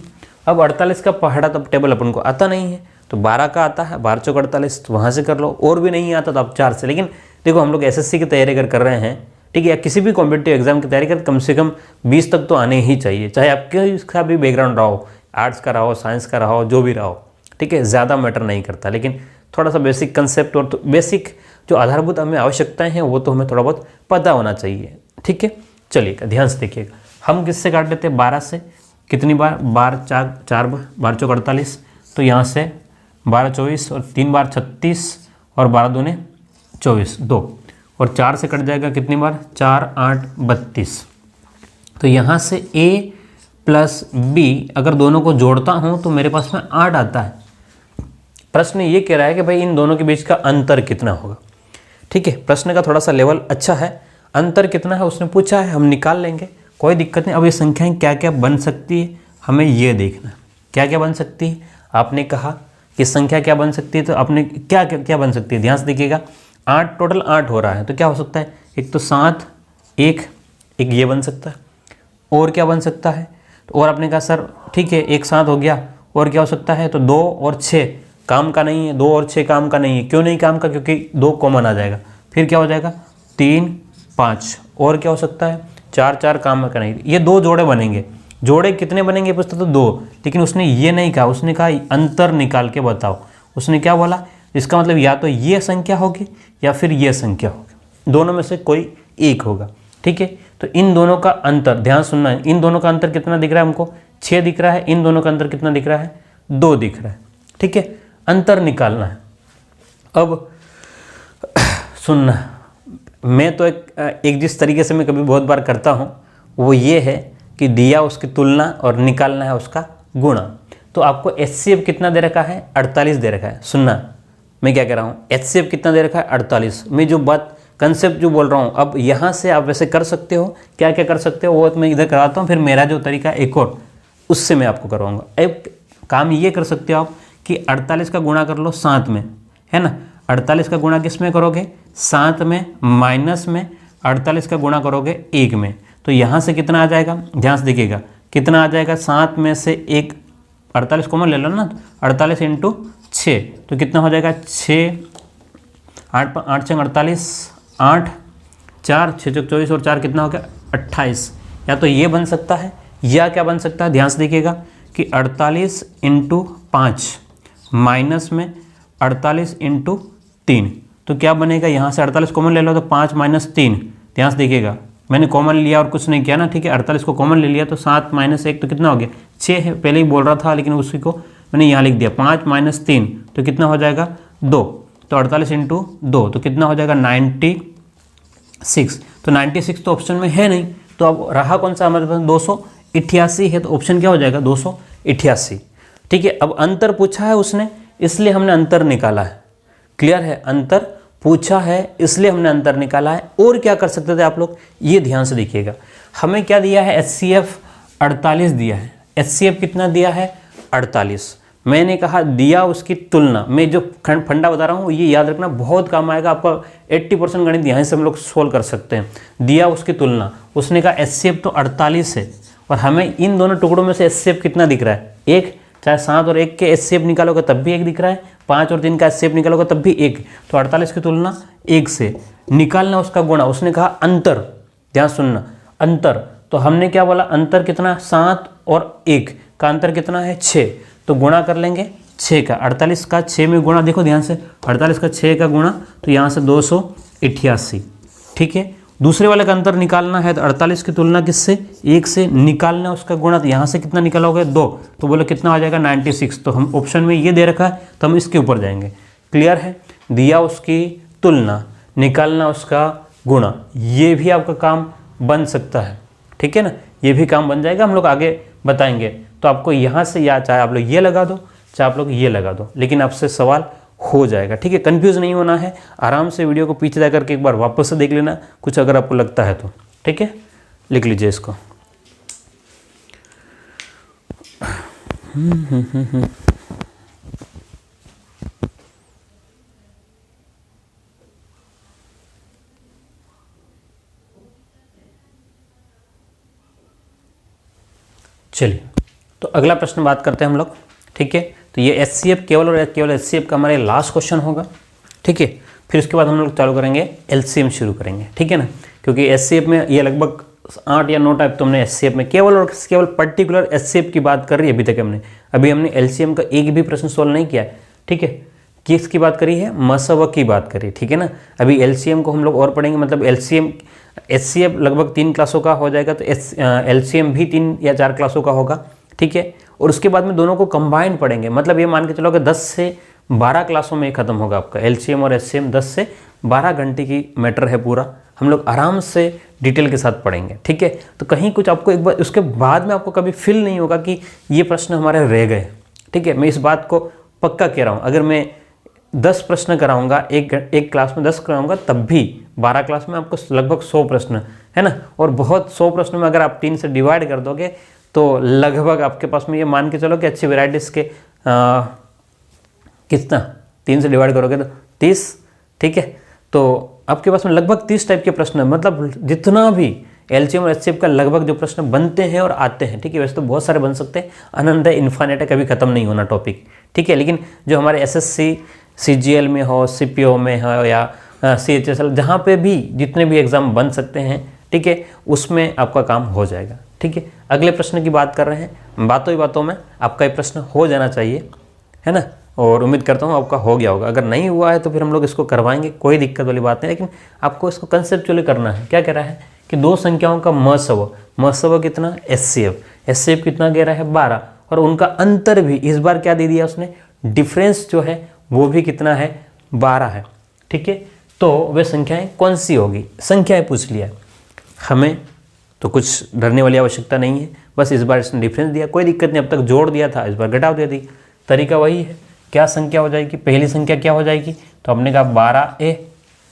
अब 48 का पहाड़ा तब टेबल अपन को आता नहीं है, तो 12 का आता है, 12 चौक 48, तो वहाँ से कर लो। और भी नहीं आता तो आप 4 से। लेकिन देखो हम लोग एसएससी की तैयारी अगर कर रहे हैं, ठीक है, या किसी भी कॉम्पिटिटिव एग्जाम की तैयारी कर, कम से कम 20 तक तो आने ही चाहिए, चाहे आपके इसका भी बैकग्राउंड रहा हो, आर्ट्स का रहा हो, साइंस का रहा हो, जो भी रहा हो। ठीक है, ज़्यादा मैटर नहीं करता, लेकिन थोड़ा सा बेसिक कंसेप्ट और तो बेसिक जो आधारभूत हमें आवश्यकताएं हैं वो तो हमें थोड़ा बहुत पता होना चाहिए। ठीक है, चलिएगा, ध्यान से देखिएगा। हम किससे काट लेते हैं 12 से, कितनी बार 12 चौक 48, तो यहाँ से 12 24 और 3 बार 36 और 12 दूने 24, 2 और 4 से कट जाएगा कितनी बार 4 8 32। तो यहाँ से A प्लस B अगर दोनों को जोड़ता हूँ तो मेरे पास में 8 आता है। प्रश्न ये कह रहा है कि भाई इन दोनों के बीच का अंतर कितना होगा। ठीक है, प्रश्न का थोड़ा सा लेवल अच्छा है। अंतर कितना है उसने पूछा है, हम निकाल लेंगे, कोई दिक्कत नहीं। अब ये संख्याएं क्या क्या बन सकती है हमें ये देखना, क्या क्या बन सकती है। आपने कहा कि संख्या क्या बन सकती है, तो आपने क्या क्या क्या बन सकती है, ध्यान से देखिएगा। 8 टोटल 8 हो रहा है, तो क्या हो सकता है, एक तो 7 एक ये बन सकता है, और क्या बन सकता है, तो और आपने कहा सर ठीक है एक 7 हो गया, और क्या हो सकता है, तो 2 और 6 काम का नहीं है, 2 और 6 काम का नहीं है। क्यों नहीं काम का, क्योंकि 2 कॉमन आ जाएगा, फिर क्या हो जाएगा 3 5, और क्या हो सकता है 4 4 काम का नहीं। ये 2 जोड़े बनेंगे, जोड़े कितने बनेंगे पूछता तो 2, लेकिन उसने ये नहीं कहा, उसने कहा अंतर निकाल के बताओ। उसने क्या बोला, इसका मतलब या तो ये संख्या होगी या फिर ये संख्या होगी, दोनों में से कोई एक होगा। ठीक है, तो इन दोनों का अंतर ध्यान सुनना है, इन दोनों का अंतर कितना दिख रहा है हमको 6 दिख रहा है, इन दोनों का अंतर कितना दिख रहा है 2 दिख रहा है। ठीक है, अंतर निकालना है। अब सुनना, मैं तो एक जिस तरीके से मैं कभी बहुत बार करता हूँ वो ये है कि दिया उसकी तुलना और निकालना है उसका गुणा। तो आपको एचसीएफ कितना दे रखा है 48 दे रखा है। सुनना मैं क्या कह रहा हूँ, एचसीएफ कितना दे रखा है 48। मैं जो बात कंसेप्ट जो बोल रहा हूँ, अब यहाँ से आप वैसे कर सकते हो, क्या क्या कर सकते हो वो मैं इधर कराता हूँ, फिर मेरा जो तरीका एक और उससे मैं आपको करवाऊँगा। एक काम ये कर सकते हो आप कि 48 का गुणा कर लो 7 में, है ना। 48 का गुणा किस में करोगे 7 में, माइनस में 48 का गुणा करोगे 1 में, तो यहाँ से कितना आ जाएगा, ध्यान से देखिएगा कितना आ जाएगा। 7 में से 1 48 कॉमन ले लो ना, 48 इंटू 6 तो कितना हो जाएगा 6 8 8 6 48 8 4 6 चौक 24 और 4 कितना हो गया 28। या तो ये बन सकता है या क्या बन सकता है, ध्यान से देखिएगा कि 48 इंटू 5 माइनस में 48 इंटू 3, तो क्या बनेगा, यहाँ से 48 कॉमन ले लो तो 5 माइनस 3, ध्यान से देखिएगा मैंने कॉमन लिया और कुछ नहीं किया ना। ठीक है, 48 को कॉमन ले लिया तो 7 माइनस 1 तो कितना हो गया 6 है, पहले ही बोल रहा था लेकिन उसी को मैंने यहाँ लिख दिया। 5 माइनस 3 तो कितना हो जाएगा 2, तो 48 इंटू 2 तो कितना हो जाएगा 96। तो 96 तो ऑप्शन में है नहीं, तो अब रहा कौन सा हमारे पास 288 है, तो ऑप्शन क्या हो जाएगा 288। ठीक है, अब अंतर पूछा है उसने इसलिए हमने अंतर निकाला है। क्लियर है, अंतर पूछा है इसलिए हमने अंतर निकाला है। और क्या कर सकते थे आप लोग, ये ध्यान से देखिएगा, हमें क्या दिया है, HCF 48 दिया है। HCF कितना दिया है, 48। मैंने कहा दिया उसकी तुलना, मैं जो फंडा बता रहा हूँ ये याद रखना, बहुत काम आएगा आपका। 80% गणित यहाँ से हम लोग सोल्व कर सकते हैं। दिया उसकी तुलना, उसने कहा HCF तो 48 है और हमें इन दोनों टुकड़ों में से HCF कितना दिख रहा है, 1। चाहे 7 और 1 के HCF निकालोगे तब भी 1 दिख रहा है, 5 और 3 का HCF निकालोगे तब भी 1। तो 48 की तुलना 1 से निकालना उसका गुणा। उसने कहा अंतर, ध्यान सुनना, अंतर। तो हमने क्या बोला, अंतर कितना, 7 और 1 का अंतर कितना है, 6। तो गुणा कर लेंगे 6 का, 48 का 6 में गुणा, देखो ध्यान से, 48 का 6 का गुणा, तो यहाँ से 288। ठीक है, दूसरे वाले का अंतर निकालना है तो 48 की तुलना किससे, 1 से, निकालना उसका गुणा, तो यहाँ से कितना निकालोगे 2, तो बोलो कितना आ जाएगा 96। तो हम ऑप्शन में ये दे रखा है तो हम इसके ऊपर जाएंगे। क्लियर है, दिया उसकी तुलना, निकालना उसका गुणा, ये भी आपका काम बन सकता है। ठीक है ना, ये भी काम बन जाएगा, हम लोग आगे बताएंगे। तो आपको यहाँ से, या चाहे आप लोग ये लगा दो चाहे आप लोग ये लगा दो, लेकिन आपसे सवाल हो जाएगा। ठीक है, कंफ्यूज नहीं होना है, आराम से वीडियो को पीछे जा करके एक बार वापस से देख लेना, कुछ अगर आपको लगता है तो। ठीक है, लिख लीजिए इसको। चलिए, तो अगला प्रश्न बात करते हैं हम लोग। ठीक है, तो ये HCF केवल और केवल HCF का हमारे लास्ट क्वेश्चन होगा। ठीक है, फिर उसके बाद हम लोग चालू करेंगे LCM शुरू करेंगे। ठीक है ना, क्योंकि HCF में ये लगभग 8 या 9 टाइप तो हमने HCF में केवल और केवल पर्टिकुलर HCF की बात कर रही है अभी तक हमने। अभी हमने LCM का एक भी प्रश्न सॉल्व नहीं किया है। ठीक है, किसकी बात करी है, मसव की बात करी। ठीक है ना, अभी LCM को हम लोग और पढ़ेंगे, मतलब LCM HCF लगभग 3 क्लासों का हो जाएगा, तो LCM भी 3 या 4 क्लासों का होगा। ठीक है, और उसके बाद में दोनों को कंबाइंड पढ़ेंगे, मतलब ये मान के चलो कि 10 से 12 क्लासों में ख़त्म होगा आपका LCM और HCM। 10 से 12 घंटे की मैटर है पूरा, हम लोग आराम से डिटेल के साथ पढ़ेंगे। ठीक है, तो कहीं कुछ आपको एक बार उसके बाद में आपको कभी फील नहीं होगा कि ये प्रश्न हमारे रह गए। ठीक है, मैं इस बात को पक्का कह रहा हूँ, अगर मैं 10 प्रश्न कराऊंगा एक क्लास में 10 कराऊंगा, तब भी 12 क्लास में आपको लगभग 100 प्रश्न है ना, और बहुत 100 प्रश्नों में अगर आप 3 से डिवाइड कर दोगे तो लगभग आपके पास में ये मान के चलो कि अच्छी वेराइटीज़ के कितना 3 से डिवाइड करोगे तो 30। ठीक है, तो आपके पास में लगभग 30 टाइप के प्रश्न है, मतलब जितना भी LCM और HCF का लगभग जो प्रश्न बनते हैं और आते हैं। ठीक है, वैसे तो बहुत सारे बन सकते हैं, अनंत है, इन्फानेट है, कभी ख़त्म नहीं होना टॉपिक। ठीक है, लेकिन जो हमारे SSC CGL में हो, CPO में हो या CHSL, जहाँ पे भी जितने भी एग्ज़ाम बन सकते हैं, ठीक है, उसमें आपका काम हो जाएगा। ठीक है, अगले प्रश्न की बात कर रहे हैं, बातों ही बातों में आपका ये प्रश्न हो जाना चाहिए, है ना, और उम्मीद करता हूँ आपका हो गया होगा। अगर नहीं हुआ है तो फिर हम लोग इसको करवाएंगे, कोई दिक्कत वाली बात नहीं, लेकिन आपको इसको कंसेप्चुअली करना है। क्या कह रहा है कि 2 संख्याओं का मसव कितना, HCF कितना कह रहा है 12, और उनका अंतर भी इस बार क्या दे दिया उसने, डिफरेंस जो है वो भी कितना है, 12 है। ठीक है, तो वे संख्याएं कौन सी होगी, संख्याएं पूछ लिया, हमें तो कुछ डरने वाली आवश्यकता नहीं है, बस इस बार इसने डिफरेंस दिया, कोई दिक्कत नहीं, अब तक जोड़ दिया था, इस बार घटाव दे दी, तरीका वही है। क्या संख्या हो जाएगी, पहली संख्या क्या हो जाएगी, तो हमने कहा 12A,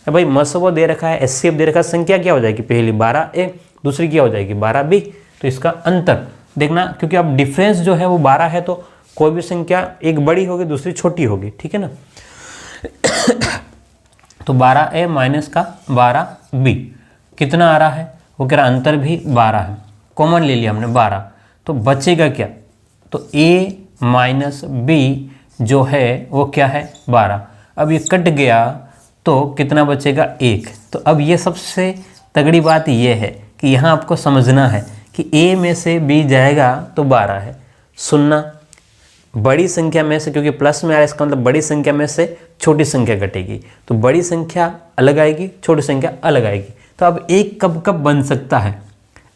भाई मसव दे रखा है, HCF दे रखा है, संख्या क्या हो जाएगी, पहली 12A, दूसरी क्या हो जाएगी 12B, तो इसका अंतर देखना, क्योंकि अब डिफरेंस जो है वो 12 है, तो कोई भी संख्या एक बड़ी होगी दूसरी छोटी होगी। ठीक है ना, तो 12A माइनस का 12B कितना आ रहा है, वो कह रहा अंतर भी 12 है, कॉमन ले लिया हमने 12, तो बचेगा क्या, तो A माइनस B जो है वो क्या है 12। अब ये कट गया तो कितना बचेगा 1। तो अब ये सबसे तगड़ी बात ये है कि यहाँ आपको समझना है कि A में से B जाएगा तो 12 है, सुनना, बड़ी संख्या में से, क्योंकि प्लस में आ रहा है इसका मतलब बड़ी संख्या में से छोटी संख्या घटेगी, तो बड़ी संख्या अलग आएगी, छोटी संख्या अलग आएगी। तो अब 1 कब कब बन सकता है,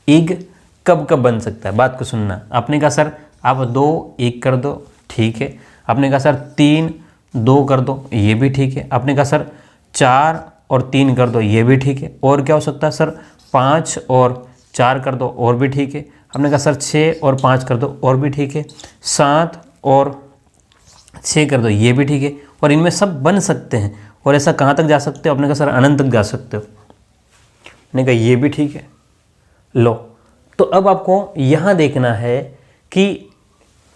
1 कब कब बन सकता है, बात को सुनना। आपने कहा सर आप 2 1 कर दो, ठीक है। आपने कहा सर 3 2 कर दो, ये भी ठीक है। आपने कहा सर 4 और 3 कर दो, ये भी ठीक है। और क्या हो सकता है सर 5 और 4 कर दो और भी ठीक है। हमने कहा सर 6 और 5 कर दो और भी ठीक है। 7 और 6 कर दो, ये भी ठीक है। और इनमें सब बन सकते हैं। और ऐसा कहाँ तक जा सकते हो? आपने कहा सर अनंत तक जा सकते हो। मैंने कहा ये भी ठीक है। लो, तो अब आपको यहाँ देखना है कि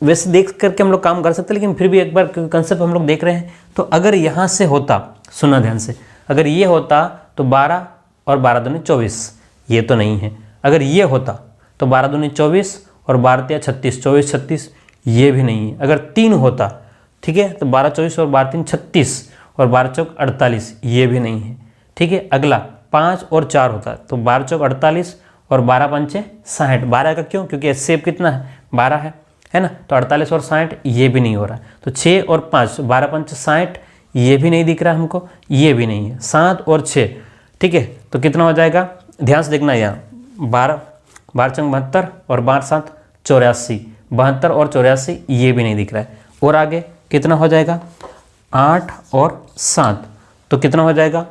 वैसे देख करके हम लोग काम कर सकते हैं, लेकिन फिर भी एक बार कंसेप्ट हम लोग देख रहे हैं। तो अगर यहाँ से होता, सुना ध्यान से, अगर ये होता तो 12 और 12 दूनी 24, ये तो नहीं है। अगर ये होता तो 12 दूनी 24 और 12 तिया 36, 24 36, ये भी नहीं है। अगर 3 होता, ठीक है, तो 12 24 और 12 3 36 और 12 चौक 48, ये भी नहीं है। ठीक है, अगला 5 और 4 होता तो 12 चौक 48 और 12 पंचे 60। 12 का क्यों? क्योंकि एस कितना है? 12 है ना। तो 48 और 60, ये भी नहीं हो रहा। तो 6 और 5, 12 पंचे 60, ये भी नहीं दिख रहा हमको, ये भी नहीं है। 7 और 6, ठीक है, तो कितना हो जाएगा? ध्यान से देखना यहाँ, 12 चंग 72 और 12 7 84, 72 और 84, ये भी नहीं दिख रहा है। और आगे कितना हो जाएगा? 8 और 7, तो कितना हो जाएगा?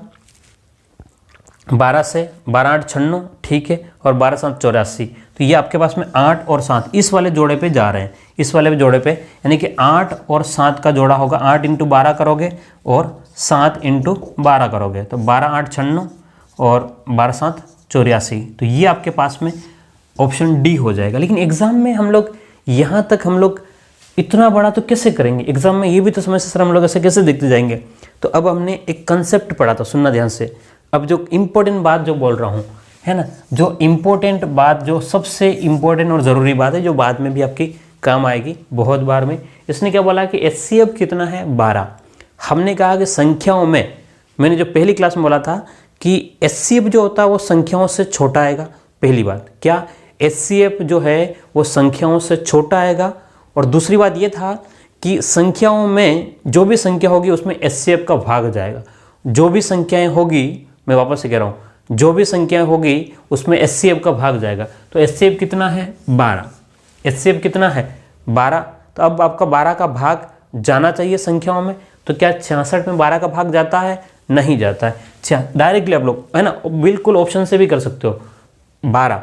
12 से 12 8 96, ठीक है, और 12 7 84। तो ये आपके पास में 8 और 7 इस वाले जोड़े पे जा रहे हैं, इस वाले जोड़े पे, यानी कि 8 और 7 का जोड़ा होगा। 8 × 12 करोगे और 7 × 12 करोगे तो 12 8 96 और 12 7 84। तो ये आपके पास में ऑप्शन डी हो जाएगा। लेकिन एग्जाम में हम लोग यहाँ तक हम लोग इतना बड़ा तो कैसे करेंगे? एग्जाम में ये भी तो समझ से सर हम लोग ऐसे कैसे देखते जाएंगे? तो अब हमने एक कंसेप्ट पढ़ा था, सुनना ध्यान से। अब जो इम्पोर्टेंट बात जो बोल रहा हूँ, है ना, जो इम्पोर्टेंट बात, जो सबसे इम्पोर्टेंट और ज़रूरी बात है, जो बाद में भी आपकी काम आएगी बहुत बार में। इसने क्या बोला कि HCF कितना है? 12। हमने कहा कि संख्याओं में, मैंने जो पहली क्लास में बोला था कि HCF जो होता है वो संख्याओं से छोटा आएगा। पहली बात क्या? HCF जो है वो संख्याओं से छोटा आएगा। और दूसरी बात ये था कि संख्याओं में जो भी संख्या होगी उसमें HCF का भाग जाएगा। जो भी संख्याएं होगी, मैं वापस से कह रहा हूँ, जो भी संख्याएं होगी उसमें HCF का भाग जाएगा। तो HCF कितना है? 12। HCF कितना है? 12। तो अब आपका 12 का भाग जाना चाहिए संख्याओं में। तो क्या 66 में 12 का भाग जाता है? नहीं जाता है। अच्छा, डायरेक्टली आप लोग, है ना, बिल्कुल ऑप्शन से भी कर सकते हो 12,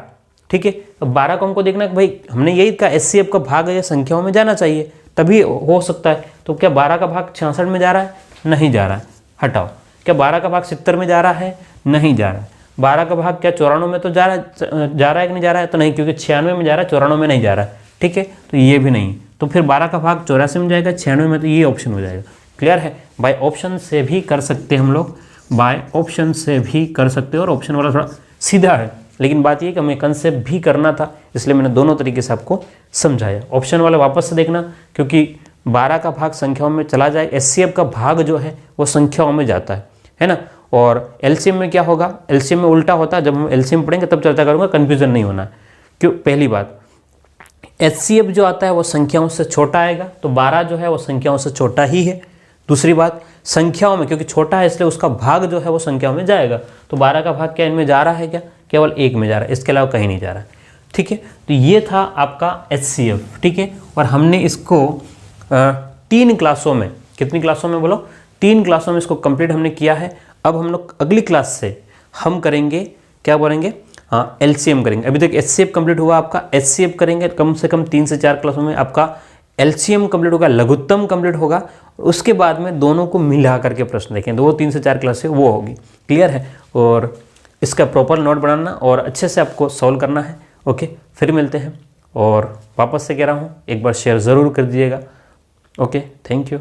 ठीक है। तो 12 को हमको देखना है कि भाई हमने यही कहा HCF का भाग है संख्याओं में जाना चाहिए, तभी हो सकता है। तो क्या 12 का भाग 66 में जा रहा है? नहीं जा रहा है, हटाओ। क्या 12 का भाग 70 में जा रहा है? नहीं जा रहा है। 12 का भाग क्या 94 में तो जा रहा है कि नहीं जा रहा है? तो नहीं, क्योंकि 96 में जा रहा है, 94 में नहीं जा रहा है, ठीक है। तो ये भी नहीं, तो फिर 12 का भाग 84 में जाएगा, 96 में, तो ये ऑप्शन हो जाएगा। क्लियर है? बाय ऑप्शन से भी कर सकते हैं हम लोग, बाय ऑप्शन से भी कर सकते हो। और ऑप्शन वाला थोड़ा सीधा है, लेकिन बात ये कि हमें कंसेप्ट भी करना था, इसलिए मैंने दोनों तरीके से आपको समझाया। ऑप्शन वाला वापस से देखना, क्योंकि 12 का भाग संख्याओं में चला जाए, HCF का भाग जो है वो संख्याओं में जाता है ना। और LCM में क्या होगा? LCM में उल्टा होता है। जब हम LCM पढ़ेंगे तब चर्चा करूँगा, कन्फ्यूजन नहीं होना। क्यों? पहली बात, HCF जो आता है वो संख्याओं से छोटा आएगा, तो 12 जो है वो संख्याओं से छोटा ही है। दूसरी बात, संख्याओं में क्योंकि छोटा है इसलिए उसका भाग जो है वो संख्याओं में जाएगा। तो 12 का भाग क्या इनमें जा रहा है? क्या केवल 1 में जा रहा है, इसके अलावा कहीं नहीं जा रहा है, ठीक है। तो ये था आपका HCF, ठीक है। और हमने इसको 3 क्लासों में, कितनी क्लासों में बोलो? 3 क्लासों में इसको कंप्लीट हमने किया है। अब हम लोग अगली क्लास से हम करेंगे, क्या बोलेंगे? हाँ, LCM करेंगे। अभी तक HCF कंप्लीट हुआ आपका, HCF करेंगे कम से कम 3 से 4 क्लासों में। आपका LCM कंप्लीट होगा, लघुत्तम कंप्लीट होगा। उसके बाद में दोनों को मिला करके प्रश्न देखें, तो वो 3 से 4 क्लास से वो होगी। क्लियर है? और इसका प्रॉपर नोट बनाना और अच्छे से आपको सॉल्व करना है। ओके, फिर मिलते हैं। और वापस से कह रहा हूँ, एक बार शेयर ज़रूर कर दीजिएगा। Okay, thank you.